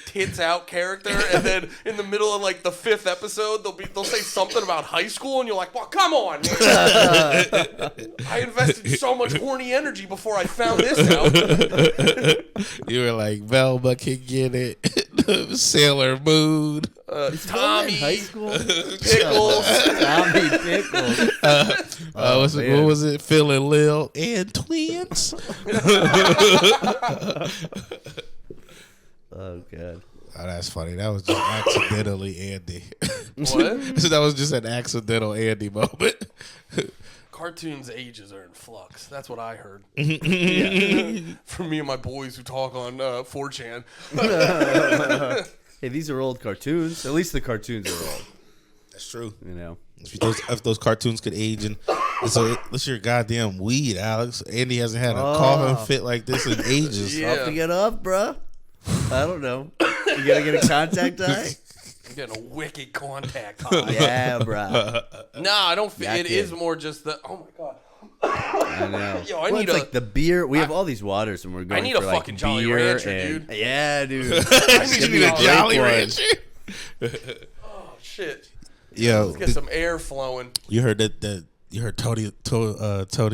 [SPEAKER 1] tits out character, and then in the middle of the 5th episode they'll say something about high school, and you're like, well, come on, man. I invested so much horny energy before I found this out.
[SPEAKER 2] You were like, Velma can get it. Sailor Moon.
[SPEAKER 1] Tommy,
[SPEAKER 3] high school?
[SPEAKER 1] Pickles.
[SPEAKER 3] Tommy Pickles.
[SPEAKER 2] What was it? Phil and Lil and twins.
[SPEAKER 3] Oh god.
[SPEAKER 2] Oh, that's funny. That was just accidentally Andy.
[SPEAKER 1] What?
[SPEAKER 2] So that was just an accidental Andy moment.
[SPEAKER 1] Cartoons' ages are in flux. That's what I heard.
[SPEAKER 3] Yeah.
[SPEAKER 1] From me and my boys who talk on 4chan.
[SPEAKER 3] Hey, these are old cartoons. At least the cartoons are old.
[SPEAKER 2] That's true.
[SPEAKER 3] You know.
[SPEAKER 2] If those cartoons could age, and so it's your goddamn weed, Alex. Andy hasn't had a coughing fit like this in ages.
[SPEAKER 1] Yeah.
[SPEAKER 3] Tough to get off, bruh. I don't know. You gotta get a contact eye?
[SPEAKER 1] I'm getting a wicked contact high.
[SPEAKER 3] Yeah, bruh.
[SPEAKER 1] No, I don't feel
[SPEAKER 3] Back
[SPEAKER 1] it
[SPEAKER 3] in.
[SPEAKER 1] is more just the oh my god.
[SPEAKER 3] I know.
[SPEAKER 1] Yo, I need
[SPEAKER 3] it's the beer. We have all these waters, and we're going.
[SPEAKER 1] I need a
[SPEAKER 3] for
[SPEAKER 1] fucking Jolly
[SPEAKER 3] beer
[SPEAKER 1] Rancher,
[SPEAKER 3] and,
[SPEAKER 1] dude.
[SPEAKER 3] Yeah, dude.
[SPEAKER 1] I
[SPEAKER 2] You
[SPEAKER 1] need
[SPEAKER 2] need a
[SPEAKER 1] Jolly
[SPEAKER 2] Jolly
[SPEAKER 3] Rancher.
[SPEAKER 2] Rancher.
[SPEAKER 1] Oh shit.
[SPEAKER 2] Yo,
[SPEAKER 1] Let's get some air flowing.
[SPEAKER 2] you heard that you heard Tory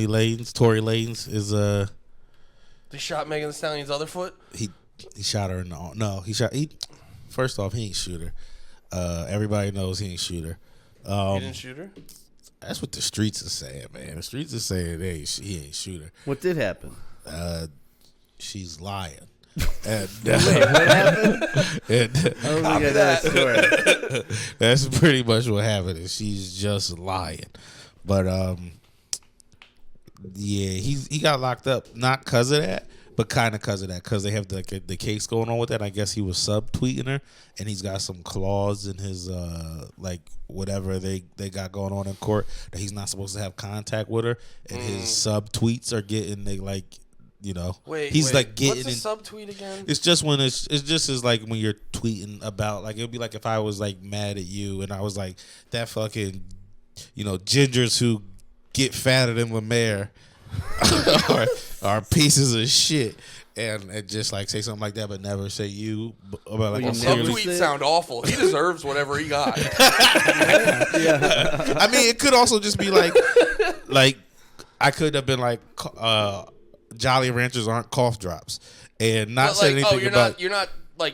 [SPEAKER 2] Lanez is
[SPEAKER 1] They shot Megan Thee Stallion's other foot.
[SPEAKER 2] he shot her in the arm. No, first off, he ain't shoot her. Everybody knows he ain't shoot her.
[SPEAKER 1] He didn't shoot her.
[SPEAKER 2] That's what the streets are saying, man. The streets are saying he ain't shoot her.
[SPEAKER 3] What did happen?
[SPEAKER 2] She's lying. And,
[SPEAKER 3] Wait, what happened?
[SPEAKER 2] and
[SPEAKER 3] I don't think I know that story.
[SPEAKER 2] that's pretty much what happened. Is she's just lying. But yeah, he got locked up not because of that, but kind of because of that. Because they have the case going on with that. I guess he was subtweeting her, and he's got some clause in his whatever they got going on in court that he's not supposed to have contact with her, and his subtweets are getting
[SPEAKER 1] Wait,
[SPEAKER 2] he's getting
[SPEAKER 1] what's a subtweet again?
[SPEAKER 2] It's just when it's just as when you're tweeting about it would be like if I was mad at you and I was like that fucking gingers who get fatter than LeMaire are pieces of shit and just say something like that but never say you about
[SPEAKER 3] Well, you
[SPEAKER 2] clearly-
[SPEAKER 3] never
[SPEAKER 1] Subtweets sound awful. He deserves whatever he got.
[SPEAKER 2] I mean it could also just be like I could have been Jolly Ranchers aren't cough drops, and not say anything about
[SPEAKER 1] you're not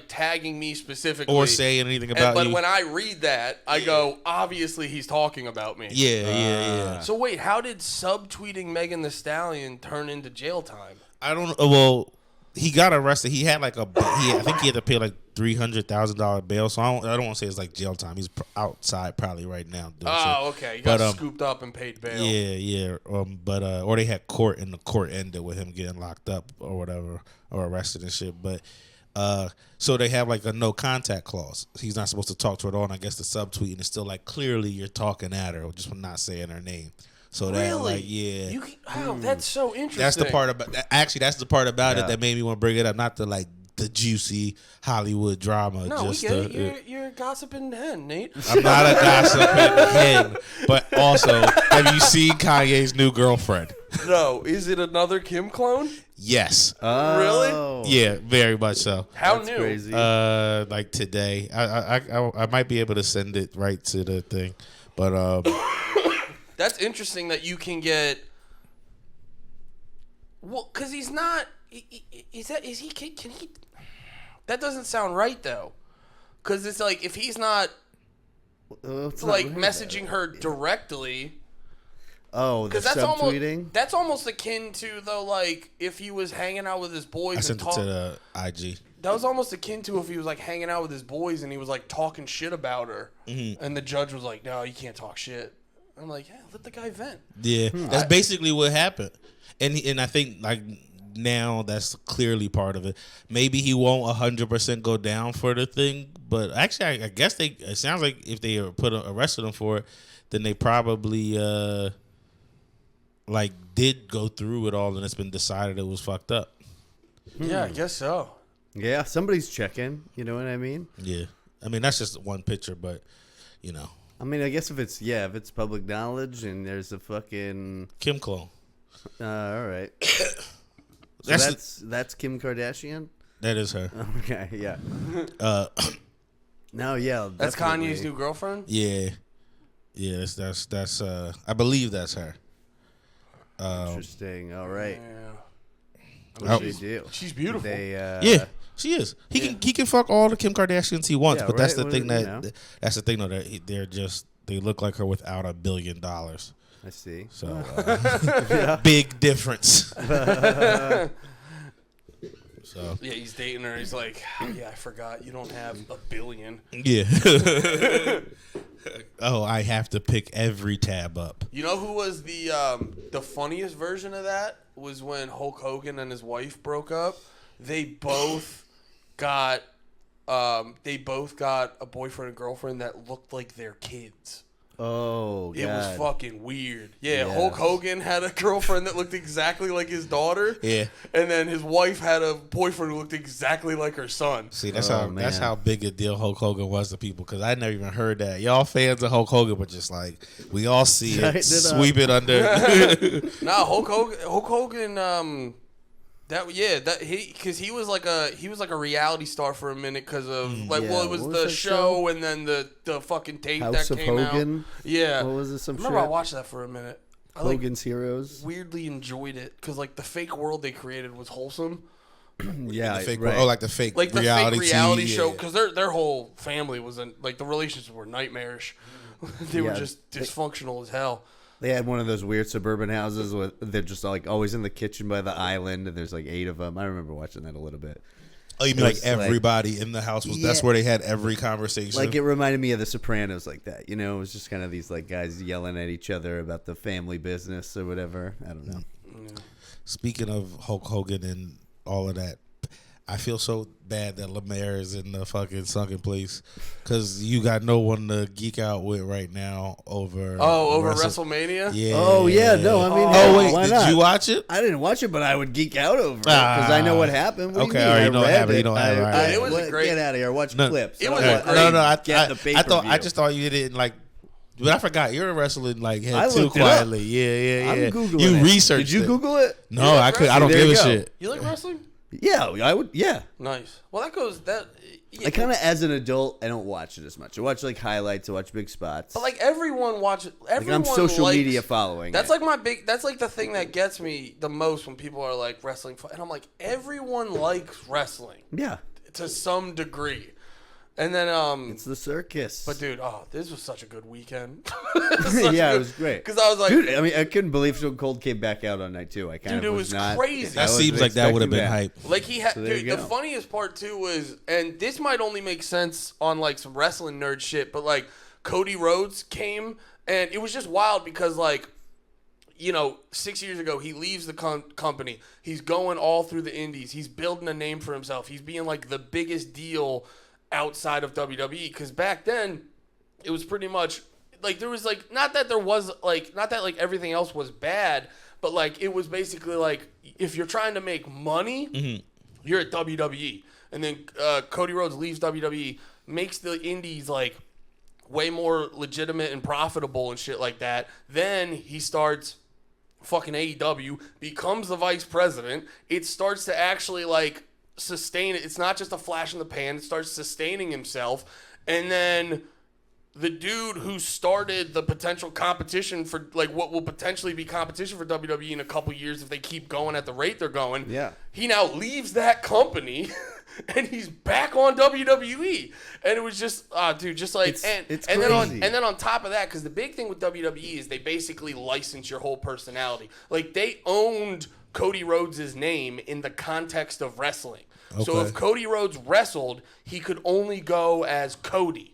[SPEAKER 1] tagging me specifically
[SPEAKER 2] or saying anything about
[SPEAKER 1] but
[SPEAKER 2] you.
[SPEAKER 1] when I read that, I go, obviously he's talking about me.
[SPEAKER 2] Yeah.
[SPEAKER 1] So wait, how did subtweeting Megan Thee Stallion turn into jail time?
[SPEAKER 2] I don't know. Well, he got arrested. He had I think he had to pay $300,000 bail. So I don't want to say it's jail time. He's outside probably right now.
[SPEAKER 1] Oh, okay. He got scooped up and paid bail.
[SPEAKER 2] Yeah. Or they had court and the court ended with him getting locked up or whatever or arrested and shit. But so they have a no contact clause. He's not supposed to talk to her at all. And I guess the subtweeting is still clearly you're talking at her, just for not saying her name. So
[SPEAKER 1] Really?
[SPEAKER 2] that yeah.
[SPEAKER 1] You can, that's so interesting.
[SPEAKER 2] That's the part about it that made me want to bring it up. Not to the juicy Hollywood drama.
[SPEAKER 1] No,
[SPEAKER 2] just
[SPEAKER 1] we get it. You're a gossiping hen, Nate.
[SPEAKER 2] I'm not a gossiping hen, but also, have you seen Kanye's new girlfriend?
[SPEAKER 1] No, is it another Kim clone?
[SPEAKER 2] Yes.
[SPEAKER 3] Oh.
[SPEAKER 2] Yeah, very much so.
[SPEAKER 1] How
[SPEAKER 3] That's
[SPEAKER 1] new?
[SPEAKER 3] crazy.
[SPEAKER 2] Like today, I might be able to send it right to the thing, but
[SPEAKER 1] That's interesting that you can get. Well, because he's not. Is he? Can he? That doesn't sound right though, because it's like if he's not
[SPEAKER 3] It's
[SPEAKER 1] like
[SPEAKER 3] not right.
[SPEAKER 1] messaging her directly.
[SPEAKER 3] Oh, the
[SPEAKER 1] Because that's almost
[SPEAKER 3] subtweeting.
[SPEAKER 1] that's almost akin to though, like if he was hanging out with his boys
[SPEAKER 2] I
[SPEAKER 1] and
[SPEAKER 2] sent it
[SPEAKER 1] talk.
[SPEAKER 2] to the IG.
[SPEAKER 1] That was almost akin to if he was like hanging out with his boys and he was like talking shit about her, and the judge was like, "No, you can't talk shit." I'm like, "Yeah, let the guy vent."
[SPEAKER 2] Yeah, that's basically what happened, and I think like now that's clearly part of it. Maybe he won't 100% go down for the thing, but actually, I guess it sounds like if they arrested him for it, then they probably like did go through it all, and it's been decided it was fucked up.
[SPEAKER 1] Yeah, I guess so.
[SPEAKER 3] Yeah, somebody's checking. You know what I mean?
[SPEAKER 2] Yeah, I mean that's just one picture, but you know,
[SPEAKER 3] I mean, I guess if it's public knowledge and there's a fucking
[SPEAKER 2] Kim clone.
[SPEAKER 3] all right. So
[SPEAKER 2] That's
[SPEAKER 3] that's Kim Kardashian.
[SPEAKER 2] That is her.
[SPEAKER 3] Okay, yeah.
[SPEAKER 2] Uh,
[SPEAKER 1] That's
[SPEAKER 3] definitely.
[SPEAKER 1] Kanye's new girlfriend.
[SPEAKER 2] yeah, that's I believe that's her.
[SPEAKER 3] Interesting. All right.
[SPEAKER 1] Yeah,
[SPEAKER 3] What do they do?
[SPEAKER 1] she's beautiful.
[SPEAKER 3] They
[SPEAKER 2] Yeah, she is. He can fuck all the Kim Kardashians he wants,
[SPEAKER 3] Yeah,
[SPEAKER 2] but that's
[SPEAKER 3] right?
[SPEAKER 2] the thing
[SPEAKER 3] Well,
[SPEAKER 2] that
[SPEAKER 3] you know.
[SPEAKER 2] that's the thing though that they look like her without $1 billion.
[SPEAKER 3] I see.
[SPEAKER 2] So big difference. So
[SPEAKER 1] Yeah, he's dating her. He's like, "Yeah, I forgot you don't have $1 billion."
[SPEAKER 2] yeah. Oh, I have to pick every tab up.
[SPEAKER 1] You know who was the funniest version of that was when Hulk Hogan and his wife broke up. They both got a boyfriend and girlfriend that looked like their kids.
[SPEAKER 3] Oh, God.
[SPEAKER 1] It was fucking weird. Yeah,
[SPEAKER 3] Yeah.
[SPEAKER 1] Hulk Hogan had a girlfriend that looked exactly like his daughter.
[SPEAKER 2] Yeah.
[SPEAKER 1] And then his wife had a boyfriend who looked exactly like her son.
[SPEAKER 2] See, that's
[SPEAKER 3] Oh,
[SPEAKER 2] that's
[SPEAKER 3] man.
[SPEAKER 2] how big a deal Hulk Hogan was to people, because I never even heard that. Y'all fans of Hulk Hogan, but just like we all see
[SPEAKER 3] Tighten
[SPEAKER 2] it,
[SPEAKER 3] it up.
[SPEAKER 2] sweep it under.
[SPEAKER 1] Nah, Hulk Hogan because he was like a reality star for a minute because of it was
[SPEAKER 3] what was
[SPEAKER 1] the
[SPEAKER 3] that
[SPEAKER 1] show and then the fucking tape
[SPEAKER 3] House
[SPEAKER 1] that
[SPEAKER 3] of
[SPEAKER 1] came
[SPEAKER 3] Hogan?
[SPEAKER 1] out. Yeah,
[SPEAKER 3] What was it? Some
[SPEAKER 1] I remember I
[SPEAKER 3] shit?
[SPEAKER 1] watched that for a minute. I
[SPEAKER 3] Hogan's Heroes.
[SPEAKER 1] weirdly enjoyed it because like the fake world they created was wholesome,
[SPEAKER 3] Yeah,
[SPEAKER 2] the fake,
[SPEAKER 3] right.
[SPEAKER 2] like the fake
[SPEAKER 1] like the
[SPEAKER 2] reality,
[SPEAKER 1] fake reality
[SPEAKER 2] TV,
[SPEAKER 1] show
[SPEAKER 2] yeah.
[SPEAKER 1] because their whole family was like the relationships were nightmarish. They were
[SPEAKER 3] Yeah,
[SPEAKER 1] just dysfunctional as hell.
[SPEAKER 3] They had one of those weird suburban houses with they're just like always in the kitchen by the island, and there's like 8 of them. I remember watching that a little bit.
[SPEAKER 2] Oh, you mean
[SPEAKER 3] It
[SPEAKER 2] like
[SPEAKER 3] was like-
[SPEAKER 2] everybody in the house was? That's
[SPEAKER 3] Yeah.
[SPEAKER 2] where they had every conversation.
[SPEAKER 3] Like it reminded me of The Sopranos, like that. You know, it was just kind of these like guys yelling at each other about the family business or whatever. I don't know.
[SPEAKER 2] Speaking of Hulk Hogan and all of that, I feel so bad that LeMaire is in the fucking sunken place because you got no one to geek out with right now over.
[SPEAKER 1] WrestleMania.
[SPEAKER 2] Yeah.
[SPEAKER 3] Oh yeah, no, I mean,
[SPEAKER 2] Oh wait,
[SPEAKER 3] why
[SPEAKER 2] did
[SPEAKER 3] not?
[SPEAKER 2] you watch it?
[SPEAKER 3] I didn't watch it, but I would geek out over it because I know what happened. What do
[SPEAKER 2] Okay,
[SPEAKER 3] you mean?
[SPEAKER 2] all right,
[SPEAKER 3] I
[SPEAKER 2] you know what
[SPEAKER 3] read
[SPEAKER 2] happened, you know what happened, all right.
[SPEAKER 1] It was a great-
[SPEAKER 3] Get out of here. Watch
[SPEAKER 2] No,
[SPEAKER 3] clips.
[SPEAKER 1] it
[SPEAKER 3] I
[SPEAKER 1] was
[SPEAKER 3] don't
[SPEAKER 1] a
[SPEAKER 3] want-
[SPEAKER 1] great-
[SPEAKER 2] No,
[SPEAKER 3] I get the
[SPEAKER 2] I
[SPEAKER 3] pay-per-view.
[SPEAKER 2] thought I just thought you didn't like. But I forgot you're a wrestling like
[SPEAKER 3] I
[SPEAKER 2] head too
[SPEAKER 3] looked it up.
[SPEAKER 2] quietly. Yeah.
[SPEAKER 3] I'm Googling
[SPEAKER 2] You
[SPEAKER 3] it.
[SPEAKER 2] researched.
[SPEAKER 3] Did you
[SPEAKER 2] it.
[SPEAKER 3] Google it?
[SPEAKER 2] No,
[SPEAKER 1] You like
[SPEAKER 2] I could. I don't
[SPEAKER 3] wrestling?
[SPEAKER 2] give a
[SPEAKER 3] There you
[SPEAKER 2] shit.
[SPEAKER 1] You like wrestling?
[SPEAKER 3] Yeah, I would. Yeah.
[SPEAKER 1] Nice. Well, yeah,
[SPEAKER 3] I kind of, as an adult, I don't watch it as much. I watch like highlights. I watch big spots.
[SPEAKER 1] But like everyone watches.
[SPEAKER 3] Like,
[SPEAKER 1] Everyone
[SPEAKER 3] I'm social
[SPEAKER 1] likes-
[SPEAKER 3] media following.
[SPEAKER 1] That's
[SPEAKER 3] it.
[SPEAKER 1] like that's like the thing that gets me the most when people are like wrestling, and I'm like, everyone likes wrestling
[SPEAKER 3] Yeah,
[SPEAKER 1] to some degree, and then
[SPEAKER 3] it's the circus.
[SPEAKER 1] but dude, this was such a good weekend.
[SPEAKER 3] Yeah, it was great.
[SPEAKER 1] Because I was like,
[SPEAKER 3] Dude, I mean, I couldn't believe Stone Cold came back out on night 2. I kind
[SPEAKER 1] Dude,
[SPEAKER 3] of
[SPEAKER 1] it
[SPEAKER 3] was
[SPEAKER 1] was
[SPEAKER 3] not.
[SPEAKER 1] crazy.
[SPEAKER 2] That
[SPEAKER 3] I wasn't
[SPEAKER 2] seems like that would have been
[SPEAKER 3] expecting
[SPEAKER 2] hype.
[SPEAKER 1] like he had,
[SPEAKER 3] there
[SPEAKER 1] dude.
[SPEAKER 3] you
[SPEAKER 1] The
[SPEAKER 3] go.
[SPEAKER 1] funniest part too was, and this might only make sense on like some wrestling nerd shit, but like Cody Rhodes came, and it was just wild because like, 6 years ago he leaves the company. He's going all through the indies. He's building a name for himself. He's being like the biggest deal outside of WWE, because back then it was pretty much like there was like not that everything else was bad, but like it was basically like if you're trying to make money, you're at WWE. and then Cody Rhodes leaves WWE, makes the indies like way more legitimate and profitable and shit like that. Then he starts fucking AEW, becomes the vice president. It starts to actually like sustain it. It's not just a flash in the pan. It starts sustaining himself. And then the dude who started the potential competition for like what will potentially be competition for WWE in a couple years if they keep going at the rate they're going.
[SPEAKER 3] Yeah.
[SPEAKER 1] He now leaves that company and he's back on WWE. And it was just dude, just like
[SPEAKER 3] It's
[SPEAKER 1] and
[SPEAKER 3] crazy.
[SPEAKER 1] then on top of that, because the big thing with WWE is they basically license your whole personality. Like they owned Cody Rhodes' name in the context of wrestling. So
[SPEAKER 2] Okay.
[SPEAKER 1] if Cody Rhodes wrestled, he could only go as Cody.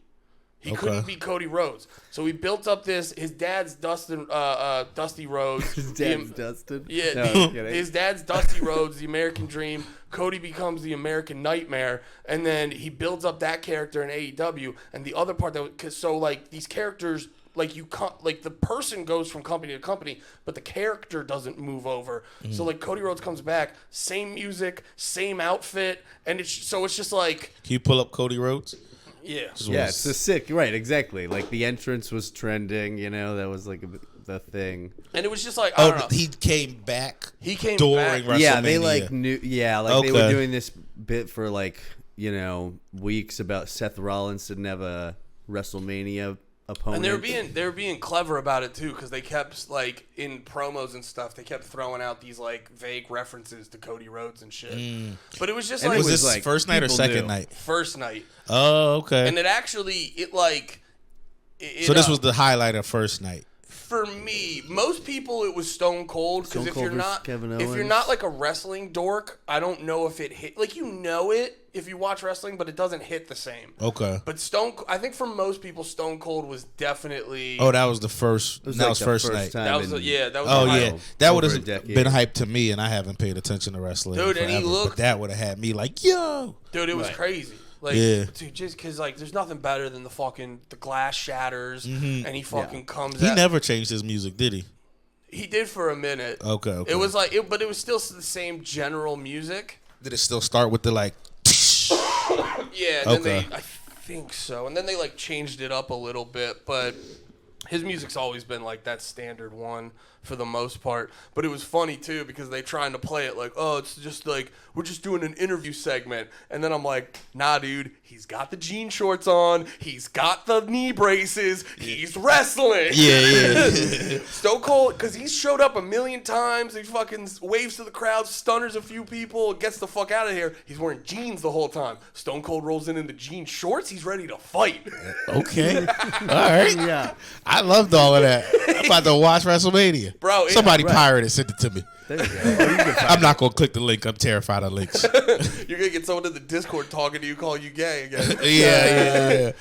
[SPEAKER 1] He couldn't be Cody Rhodes. So he built up this. His dad's Dusty Rhodes.
[SPEAKER 3] His dad's Dustin.
[SPEAKER 1] Yeah,
[SPEAKER 3] No, I'm kidding.
[SPEAKER 1] his dad's Dusty Rhodes, the American Dream. Cody becomes the American Nightmare, and then he builds up that character in AEW. And the other part so like these characters, like like the person goes from company to company, but the character doesn't move over. So like Cody Rhodes comes back, same music, same outfit, and it's just like
[SPEAKER 2] Can you pull up Cody Rhodes?
[SPEAKER 1] yeah.
[SPEAKER 3] Yeah, it's the sick. Right, exactly. Like the entrance was trending. That was like the thing.
[SPEAKER 1] And it was just like I don't know.
[SPEAKER 2] He came back.
[SPEAKER 1] He came
[SPEAKER 2] during
[SPEAKER 1] back.
[SPEAKER 2] WrestleMania.
[SPEAKER 3] Yeah, they like knew. Yeah, like they were
[SPEAKER 2] Okay.
[SPEAKER 3] doing this bit for like weeks about Seth Rollins didn't have a WrestleMania opponent.
[SPEAKER 1] And they were being clever about it too, because they kept like in promos and stuff, they kept throwing out these like vague references to Cody Rhodes and shit. But it was just
[SPEAKER 3] And
[SPEAKER 1] like
[SPEAKER 3] it
[SPEAKER 2] Was this
[SPEAKER 3] like,
[SPEAKER 2] first night or
[SPEAKER 3] people
[SPEAKER 2] second
[SPEAKER 3] knew.
[SPEAKER 2] night?
[SPEAKER 1] first night,
[SPEAKER 2] Oh, okay.
[SPEAKER 1] and it actually
[SPEAKER 2] So this was the highlight of first night.
[SPEAKER 1] for me. Most people it was Stone Cold, because
[SPEAKER 3] Stone
[SPEAKER 1] if
[SPEAKER 3] Cold
[SPEAKER 1] you're
[SPEAKER 3] versus
[SPEAKER 1] not
[SPEAKER 3] Kevin
[SPEAKER 1] if you're
[SPEAKER 3] Owens.
[SPEAKER 1] not like a wrestling dork, I don't know if it hit like it if you watch wrestling, but it doesn't hit the same.
[SPEAKER 2] Okay.
[SPEAKER 1] But I think for most people, Stone Cold was definitely.
[SPEAKER 2] Oh, that was the first.
[SPEAKER 3] It
[SPEAKER 2] That
[SPEAKER 3] like
[SPEAKER 2] was
[SPEAKER 3] the
[SPEAKER 2] first night.
[SPEAKER 3] time
[SPEAKER 1] That was
[SPEAKER 3] in-
[SPEAKER 1] that was
[SPEAKER 2] Oh
[SPEAKER 1] the
[SPEAKER 2] yeah,
[SPEAKER 1] highlight.
[SPEAKER 2] that would
[SPEAKER 3] over a
[SPEAKER 2] have
[SPEAKER 3] decade.
[SPEAKER 2] been hyped to me, and I haven't paid attention to wrestling.
[SPEAKER 1] Dude, and he
[SPEAKER 2] forever,
[SPEAKER 1] looked-
[SPEAKER 2] But that would have had me like, yo.
[SPEAKER 1] Dude, it was
[SPEAKER 3] Right.
[SPEAKER 1] crazy. Like,
[SPEAKER 2] Yeah.
[SPEAKER 1] dude, just because like, there's nothing better than the glass shatters, and he fucking comes.
[SPEAKER 2] He
[SPEAKER 1] out.
[SPEAKER 2] never changed his music, did he?
[SPEAKER 1] He did for a minute.
[SPEAKER 2] Okay.
[SPEAKER 1] It was like, but it was still the same general music.
[SPEAKER 2] Did it still start with the like?
[SPEAKER 1] Yeah. And
[SPEAKER 2] Okay.
[SPEAKER 1] I think so. And then they like changed it up a little bit, but his music's always been like that standard one for the most part. But it was funny too because they trying to play it like, oh, it's just like we're just doing an interview segment, and then I'm like, nah, dude, he's got the jean shorts on, he's got the knee braces, he's wrestling.
[SPEAKER 2] Yeah.
[SPEAKER 1] Stone Cold, because he's showed up a million times. He fucking waves to the crowd, stunners a few people, gets the fuck out of here. He's wearing jeans the whole time. Stone Cold rolls in the jean shorts. He's ready to fight.
[SPEAKER 2] Okay. All right.
[SPEAKER 3] Yeah.
[SPEAKER 2] I loved all of that. I'm about to watch WrestleMania.
[SPEAKER 1] Bro,
[SPEAKER 2] Somebody
[SPEAKER 3] right.
[SPEAKER 2] pirated, sent it to me.
[SPEAKER 3] There you go.
[SPEAKER 2] I'm not gonna click the link. I'm terrified of links.
[SPEAKER 1] You're going to get someone in the Discord talking to you, calling you gay again.
[SPEAKER 2] Yeah.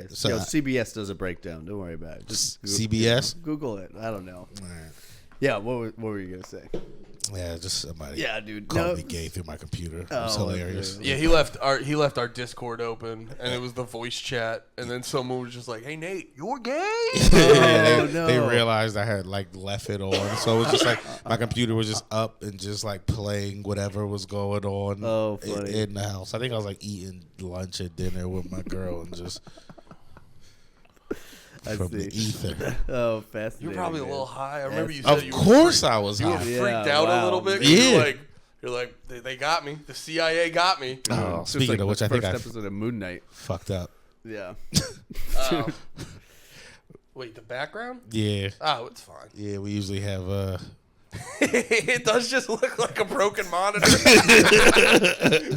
[SPEAKER 2] So
[SPEAKER 3] Yo, CBS does a breakdown. Don't worry about it. Just
[SPEAKER 2] CBS.
[SPEAKER 3] Google it. I don't know. Yeah. What were you gonna say?
[SPEAKER 2] Yeah, just somebody.
[SPEAKER 3] Yeah, dude.
[SPEAKER 2] Called
[SPEAKER 3] No.
[SPEAKER 2] me gay through my computer. It was
[SPEAKER 3] Oh,
[SPEAKER 2] hilarious.
[SPEAKER 1] Yeah, he left our Discord open, and it was the voice chat, and then someone was just like, "Hey Nate, you're gay."
[SPEAKER 2] Yeah,
[SPEAKER 3] Oh,
[SPEAKER 2] they
[SPEAKER 3] no.
[SPEAKER 2] realized I had like left it on, so it was just like my computer was just up and just like playing whatever was going on
[SPEAKER 3] Oh, funny.
[SPEAKER 2] in the house. I think I was like eating lunch or dinner with my girl and just from the
[SPEAKER 3] see.
[SPEAKER 2] ether.
[SPEAKER 3] Oh, fascinating.
[SPEAKER 1] You're probably a
[SPEAKER 3] man.
[SPEAKER 1] little high. I remember you said
[SPEAKER 2] Of
[SPEAKER 1] you
[SPEAKER 2] course, I was
[SPEAKER 1] were
[SPEAKER 2] high.
[SPEAKER 1] freaked
[SPEAKER 3] Yeah,
[SPEAKER 1] out a
[SPEAKER 3] wow.
[SPEAKER 1] little bit. 'cause
[SPEAKER 2] Yeah.
[SPEAKER 1] You're like they got me. The CIA got me.
[SPEAKER 2] Oh,
[SPEAKER 3] Just
[SPEAKER 2] speaking
[SPEAKER 3] like
[SPEAKER 2] of which,
[SPEAKER 3] the
[SPEAKER 2] I think
[SPEAKER 3] first
[SPEAKER 2] I
[SPEAKER 3] episode of Moon Knight.
[SPEAKER 2] fucked up.
[SPEAKER 3] Yeah.
[SPEAKER 1] Oh. Wait, the background?
[SPEAKER 2] Yeah,
[SPEAKER 1] Oh, it's fine.
[SPEAKER 2] yeah. We usually have
[SPEAKER 1] It does just look like a broken monitor.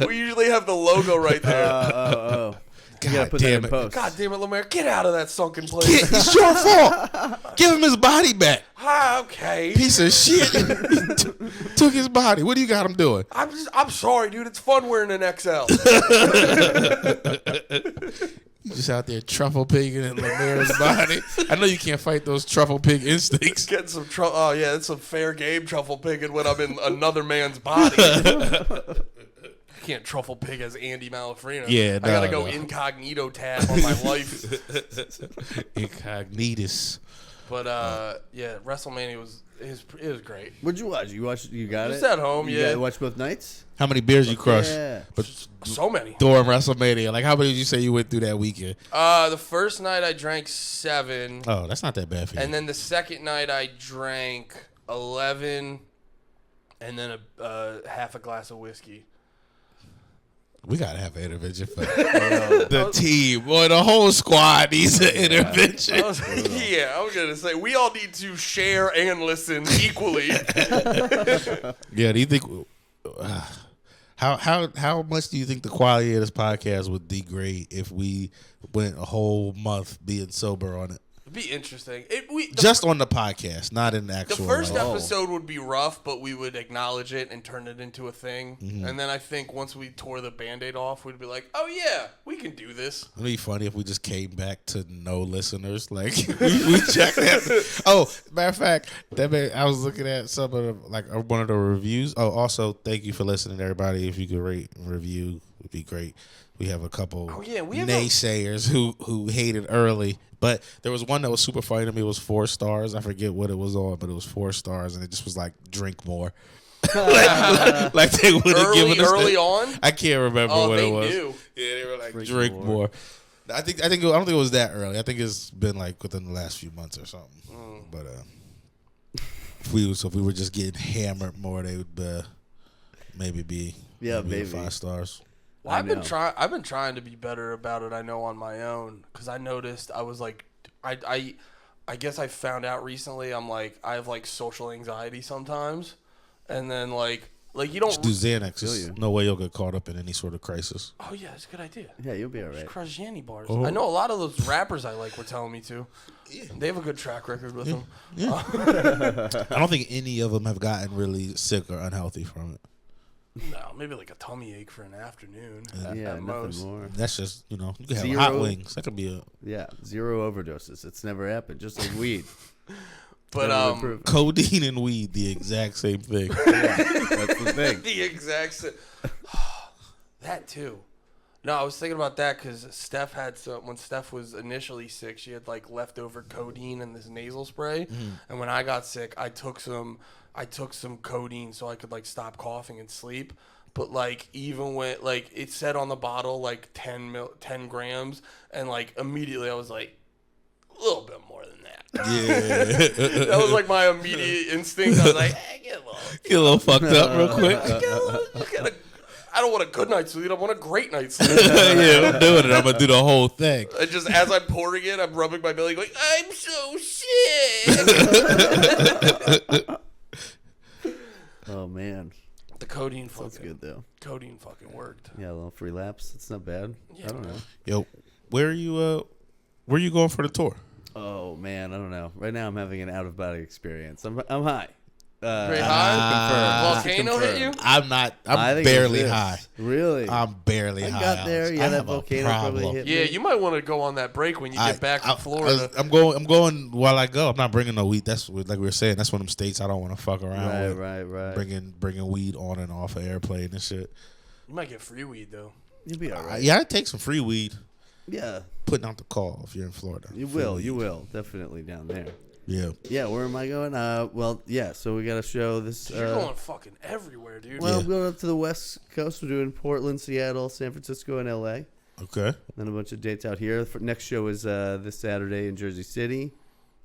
[SPEAKER 1] We usually have the logo right there.
[SPEAKER 3] Oh. You gotta
[SPEAKER 2] God
[SPEAKER 3] put that
[SPEAKER 2] damn
[SPEAKER 3] in
[SPEAKER 2] it.
[SPEAKER 3] post.
[SPEAKER 1] God damn it, LeMaire, get out of that sunken place.
[SPEAKER 2] It's your fault. Give him his body back.
[SPEAKER 1] Ah, okay.
[SPEAKER 2] Piece of shit. Took his body. What do you got him doing?
[SPEAKER 1] I'm sorry, dude. It's fun wearing an XL.
[SPEAKER 2] You just out there truffle pigging in LeMaire's body. I know you can't fight those truffle pig instincts.
[SPEAKER 1] Getting some oh yeah, it's some fair game truffle pigging when I'm in another man's body. I can't truffle pig as Andy Malafarina.
[SPEAKER 2] Yeah,
[SPEAKER 1] I gotta
[SPEAKER 2] no,
[SPEAKER 1] go
[SPEAKER 2] no.
[SPEAKER 1] incognito tab on my life.
[SPEAKER 2] Incognitus.
[SPEAKER 1] But yeah, WrestleMania was great.
[SPEAKER 3] What'd you watch? You got
[SPEAKER 1] Just
[SPEAKER 3] it?
[SPEAKER 1] at home,
[SPEAKER 3] You
[SPEAKER 1] yeah.
[SPEAKER 3] got watch both nights?
[SPEAKER 2] How many beers you crushed?
[SPEAKER 3] Yeah.
[SPEAKER 2] But
[SPEAKER 1] So many.
[SPEAKER 2] during WrestleMania, like how many did you say you went through that weekend?
[SPEAKER 1] The first night I drank 7.
[SPEAKER 2] Oh, that's not that bad for you.
[SPEAKER 1] And then the second night I drank 11, and then half a glass of whiskey.
[SPEAKER 2] We gotta have an intervention for the team. Boy, the whole squad needs an intervention.
[SPEAKER 1] I was gonna say we all need to share and listen equally.
[SPEAKER 2] Yeah, do you think how much do you think the quality of this podcast would degrade if we went a whole month being sober on it?
[SPEAKER 1] It'd be interesting.
[SPEAKER 2] Just on the podcast, not in the
[SPEAKER 1] The
[SPEAKER 2] actual.
[SPEAKER 1] first episode would be rough, but we would acknowledge it and turn it into a thing.
[SPEAKER 2] Mm-hmm.
[SPEAKER 1] And then I think once we tore the Band-Aid off, we'd be like, oh yeah, we can do this.
[SPEAKER 2] It'd be funny if we just came back to no listeners. Like we checked that. Oh, matter of fact, I was looking at some of one of the reviews. Oh, also thank you for listening, everybody. If you could rate and review, would be great. We have a couple naysayers who hated early, but there was one that was super funny to me. It was 4 stars. I forget what it was on, but it was 4 stars, and it just was like drink more. like they would have given us
[SPEAKER 1] early on.
[SPEAKER 2] I can't remember what it was.
[SPEAKER 1] Knew.
[SPEAKER 2] Yeah, they were like drink more. I don't think it was that early. I think it's been like within the last few months or something. But if we were just getting hammered more, they would maybe be maybe 5 stars.
[SPEAKER 1] Well, I've been trying to be better about it. I know on my own because I noticed I was like, I guess I found out recently. I'm like I have like social anxiety sometimes, and then like you don't
[SPEAKER 2] just do Xanax. There's no way you'll get caught up in any sort of crisis.
[SPEAKER 1] Oh yeah, it's a good idea.
[SPEAKER 3] Yeah, you'll be all right.
[SPEAKER 1] Just crush Yanny bars.
[SPEAKER 2] Oh.
[SPEAKER 1] I know a lot of those rappers I like were telling me to. Yeah. They have a good track record with them.
[SPEAKER 2] Yeah. I don't think any of them have gotten really sick or unhealthy from it.
[SPEAKER 1] No, maybe like a tummy ache for an afternoon.
[SPEAKER 3] Yeah,
[SPEAKER 1] at
[SPEAKER 3] nothing
[SPEAKER 1] most.
[SPEAKER 3] more.
[SPEAKER 2] That's just, you can have
[SPEAKER 3] 0
[SPEAKER 2] hot wings. That could be
[SPEAKER 3] 0 overdoses. It's never happened. Just like weed.
[SPEAKER 1] But
[SPEAKER 2] codeine and weed, the exact same thing.
[SPEAKER 3] Yeah, that's the thing.
[SPEAKER 1] The exact same. That too. No, I was thinking about that because Steph had when Steph was initially sick, she had like leftover codeine in this nasal spray, and when I got sick, I took some codeine so I could like stop coughing and sleep. But like even when like it said on the bottle like 10 grams, and like immediately I was like a little bit more than that.
[SPEAKER 2] Yeah,
[SPEAKER 1] that was like my immediate instinct. I was like, hey, get
[SPEAKER 2] a little fucked up real quick.
[SPEAKER 1] I don't want a good night's sleep. I want a great night's sleep.
[SPEAKER 2] Yeah, I'm doing it. I'm gonna do the whole thing.
[SPEAKER 1] And just as I'm pouring it, I'm rubbing my belly, going, I'm so sick.
[SPEAKER 3] Oh man,
[SPEAKER 1] the codeine
[SPEAKER 3] that's good though.
[SPEAKER 1] Codeine fucking worked.
[SPEAKER 3] Yeah, a little free lapse. It's not bad.
[SPEAKER 1] Yeah,
[SPEAKER 3] I don't know.
[SPEAKER 2] Yo, where are you going for the tour?
[SPEAKER 3] Oh man, I don't know. Right now, I'm having an out of body experience. I'm high.
[SPEAKER 1] Very high? Volcano hit you?
[SPEAKER 2] I'm not.
[SPEAKER 3] I think
[SPEAKER 2] barely
[SPEAKER 3] it's this.
[SPEAKER 2] high.
[SPEAKER 3] Really?
[SPEAKER 2] I'm barely high.
[SPEAKER 3] I got there.
[SPEAKER 2] Alex.
[SPEAKER 3] Yeah,
[SPEAKER 2] I
[SPEAKER 3] that
[SPEAKER 2] have
[SPEAKER 3] volcano
[SPEAKER 2] a
[SPEAKER 3] probably
[SPEAKER 2] problem.
[SPEAKER 3] hit
[SPEAKER 1] Yeah,
[SPEAKER 3] me.
[SPEAKER 1] you might want to go on that break when you get back from Florida.
[SPEAKER 2] I'm going while I go. I'm not bringing no weed. That's like we were saying. That's one of them states I don't want to fuck around with.
[SPEAKER 3] Right.
[SPEAKER 2] Bringing weed on and off an airplane and shit.
[SPEAKER 1] You might get free weed, though.
[SPEAKER 3] You'll be all right.
[SPEAKER 2] Yeah, I take some free weed.
[SPEAKER 3] Yeah.
[SPEAKER 2] Putting out the call if you're in Florida.
[SPEAKER 3] You will. Definitely down there.
[SPEAKER 2] Yeah.
[SPEAKER 3] Yeah, where am I going? Well, yeah, so we got a show this...
[SPEAKER 1] Dude, you're going fucking everywhere, dude.
[SPEAKER 3] Well, I'm going up to the West Coast. We're doing Portland, Seattle, San Francisco, and L.A.
[SPEAKER 2] Okay.
[SPEAKER 3] Then a bunch of dates out here. The next show is this Saturday in Jersey City.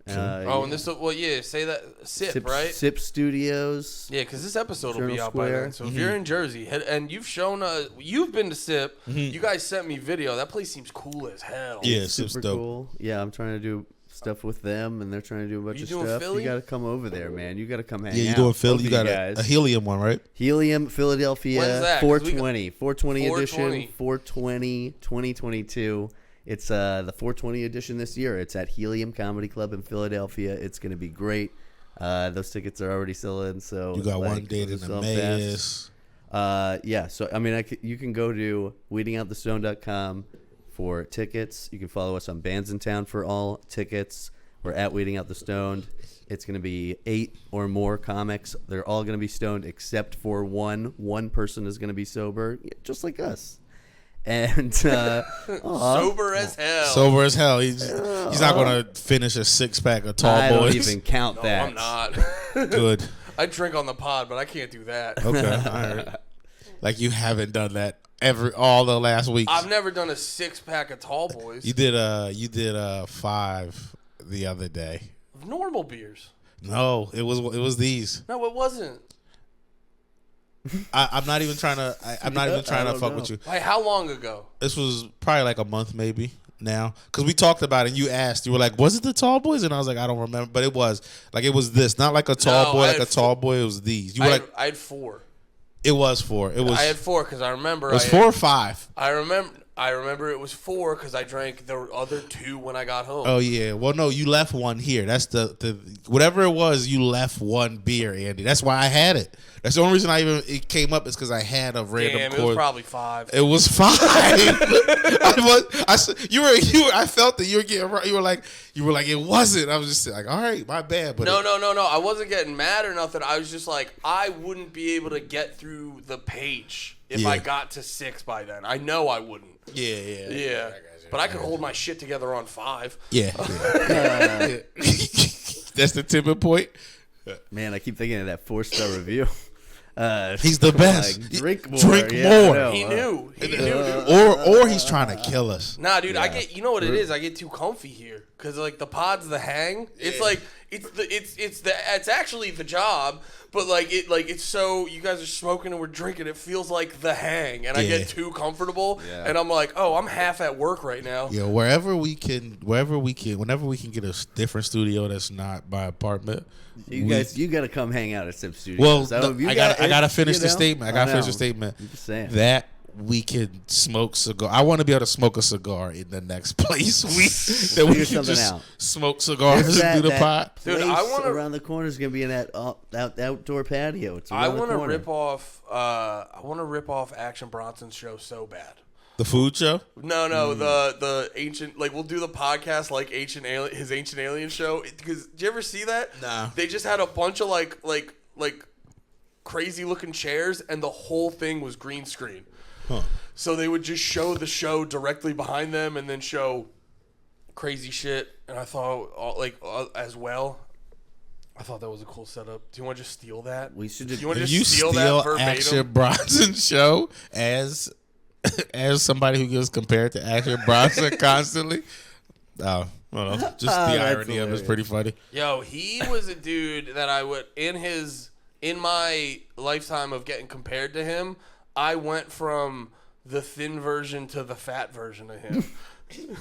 [SPEAKER 1] And this... Well, yeah, say that... Sip, right?
[SPEAKER 3] Sip Studios.
[SPEAKER 1] Yeah, because this episode will be
[SPEAKER 3] Journal
[SPEAKER 1] out by
[SPEAKER 3] Square.
[SPEAKER 1] then. So if you're in Jersey, and you've shown... you've been to Sip. You guys sent me video. That place seems cool as hell.
[SPEAKER 2] Yeah,
[SPEAKER 3] Super
[SPEAKER 2] dope.
[SPEAKER 3] cool. Yeah, I'm trying to do stuff with them, and they're trying to do a bunch of
[SPEAKER 1] doing
[SPEAKER 3] stuff.
[SPEAKER 1] Philly?
[SPEAKER 3] You got to come over there, man. You got to come hang out.
[SPEAKER 2] Yeah, you doing Philly?
[SPEAKER 3] Both
[SPEAKER 2] You
[SPEAKER 3] of
[SPEAKER 2] got
[SPEAKER 3] guys.
[SPEAKER 2] a helium one, right?
[SPEAKER 3] Helium, Philadelphia,
[SPEAKER 1] When's that? 'Cause
[SPEAKER 3] 420. 420 edition,
[SPEAKER 1] 420.
[SPEAKER 3] 420, 2022. It's the 420 edition this year. It's at Helium Comedy Club in Philadelphia. It's going to be great. Those tickets are already selling. So
[SPEAKER 2] You got
[SPEAKER 3] like,
[SPEAKER 2] one date in
[SPEAKER 3] those
[SPEAKER 2] the
[SPEAKER 3] are selling fast.
[SPEAKER 2] Maze.
[SPEAKER 3] Yeah, so I mean, you can go to weedingoutthestone.com for tickets. You can follow us on Bands in Town for all tickets. We're at Weeding Out the Stoned. It's going to be 8 or more comics. They're all going to be stoned except for one. One person is going to be sober, just like us. And
[SPEAKER 1] Sober as hell.
[SPEAKER 2] Sober as hell. He's not gonna finish a 6-pack of Tall
[SPEAKER 3] I
[SPEAKER 2] Boys.
[SPEAKER 3] don't even count that.
[SPEAKER 1] I'm not.
[SPEAKER 2] Good.
[SPEAKER 1] I drink on the pod, but I can't do that.
[SPEAKER 2] Okay. All right. Like you haven't done that all the last weeks.
[SPEAKER 1] I've never done a 6-pack of Tall Boys.
[SPEAKER 2] You did 5 the other day.
[SPEAKER 1] Normal beers.
[SPEAKER 2] No, it was these.
[SPEAKER 1] No, it wasn't.
[SPEAKER 2] I'm not even trying to. I'm not even trying to fuck with you.
[SPEAKER 1] Like, how long ago?
[SPEAKER 2] This was probably like a month, maybe now, because we talked about it. And you asked, you were like, "Was it the Tall Boys?" And I was like, "I don't remember," but it was this, not like a Tall Boy, like a Tall Boy. It was these. You were
[SPEAKER 1] I had 4.
[SPEAKER 2] It was 4. It was.
[SPEAKER 1] I had 4 because I remember.
[SPEAKER 2] It was 4 or 5.
[SPEAKER 1] I remember it was 4 because I drank the other 2 when I got home.
[SPEAKER 2] Oh yeah. Well, no, you left one here. That's the whatever it was. You left one beer, Andy. That's why I had it. That's the only reason it came up is because I had a random.
[SPEAKER 1] Damn, it was probably 5.
[SPEAKER 2] It was 5. I felt that you were getting right. You were like it wasn't. I was just like, all right, my bad. But
[SPEAKER 1] No. I wasn't getting mad or nothing. I was just like, I wouldn't be able to get through the page if I got to 6 by then. I know I wouldn't.
[SPEAKER 2] Yeah.
[SPEAKER 1] But I could hold my shit together on 5.
[SPEAKER 2] Yeah. That's the tipping point.
[SPEAKER 3] Man, I keep thinking of that 4-star review.
[SPEAKER 2] He's the best.
[SPEAKER 3] Like, drink more.
[SPEAKER 2] Drink
[SPEAKER 3] Yeah,
[SPEAKER 2] more.
[SPEAKER 3] I know.
[SPEAKER 1] He knew. Dude.
[SPEAKER 2] Or he's trying to kill us.
[SPEAKER 1] Nah, dude, I get. You know what it is? I get too comfy here because like the pod's the hang. It's like it's actually the job, but it's so you guys are smoking and we're drinking. It feels like the hang, and I get too comfortable, and I'm like, oh, I'm half at work right now.
[SPEAKER 2] Yeah, whenever we can get a different studio that's not my apartment.
[SPEAKER 3] You got to come hang out at Sip Studios.
[SPEAKER 2] Well,
[SPEAKER 3] So
[SPEAKER 2] I gotta finish the statement. I gotta finish the statement.
[SPEAKER 3] I'm just saying.
[SPEAKER 2] That we can smoke cigar. I want to be able to smoke a cigar in the next place. That we can just smoke cigars and do the pot.
[SPEAKER 3] Dude, I want around the corner is gonna be in that outdoor patio. It's
[SPEAKER 1] I want to rip off. I want to rip off Action Bronson's show so bad.
[SPEAKER 2] The food show?
[SPEAKER 1] No, the ancient, like, we'll do the podcast like his Ancient Alien show. Because did you ever see that?
[SPEAKER 2] Nah.
[SPEAKER 1] They just had a bunch of like crazy looking chairs, and the whole thing was green screen.
[SPEAKER 2] Huh.
[SPEAKER 1] So they would just show the show directly behind them, and then show crazy shit. And I thought, as well. I thought that was a cool setup. Do you want to just steal that?
[SPEAKER 3] We should.
[SPEAKER 1] Do you want to
[SPEAKER 2] If
[SPEAKER 1] just
[SPEAKER 2] you
[SPEAKER 1] steal that
[SPEAKER 2] steal
[SPEAKER 1] verbatim?
[SPEAKER 2] Action Bronson's show as somebody who gets compared to Action Bronson constantly. Oh, well, just the irony of it is pretty funny.
[SPEAKER 1] Yo, he was a dude that I would in my lifetime of getting compared to him, I went from the thin version to the fat version of him.
[SPEAKER 3] Dude,
[SPEAKER 2] You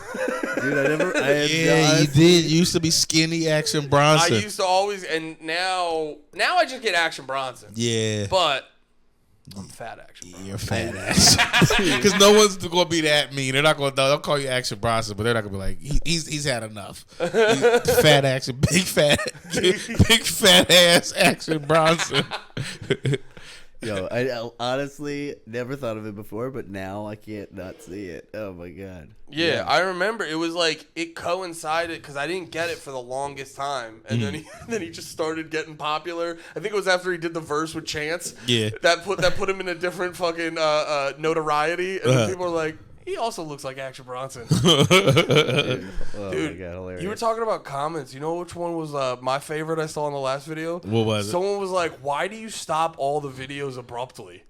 [SPEAKER 2] did. You used to be skinny Action Bronson.
[SPEAKER 1] I used to always, and now I just get Action Bronson.
[SPEAKER 2] Yeah.
[SPEAKER 1] But I'm fat Action Bronson.
[SPEAKER 2] You're fat ass. Because no one's gonna be that mean. They're not gonna. They'll call you Action Bronson, but they're not gonna be like he's had enough. Fat Action, big fat ass Action Bronson.
[SPEAKER 3] Yo, I honestly never thought of it before, but now I can't not see it. Oh my god.
[SPEAKER 1] Yeah, I remember it was like it coincided because I didn't get it for the longest time, and then he just started getting popular. I think it was after he did the verse with Chance.
[SPEAKER 2] Yeah,
[SPEAKER 1] that put him in a different fucking notoriety, and then people were like, he also looks like Action Bronson.
[SPEAKER 3] Dude, oh
[SPEAKER 1] Dude,
[SPEAKER 3] my god, hilarious.
[SPEAKER 1] you were talking about comments. You know which one was my favorite I saw in the last video?
[SPEAKER 2] What was it?
[SPEAKER 1] Someone was like, why do you stop all the videos abruptly?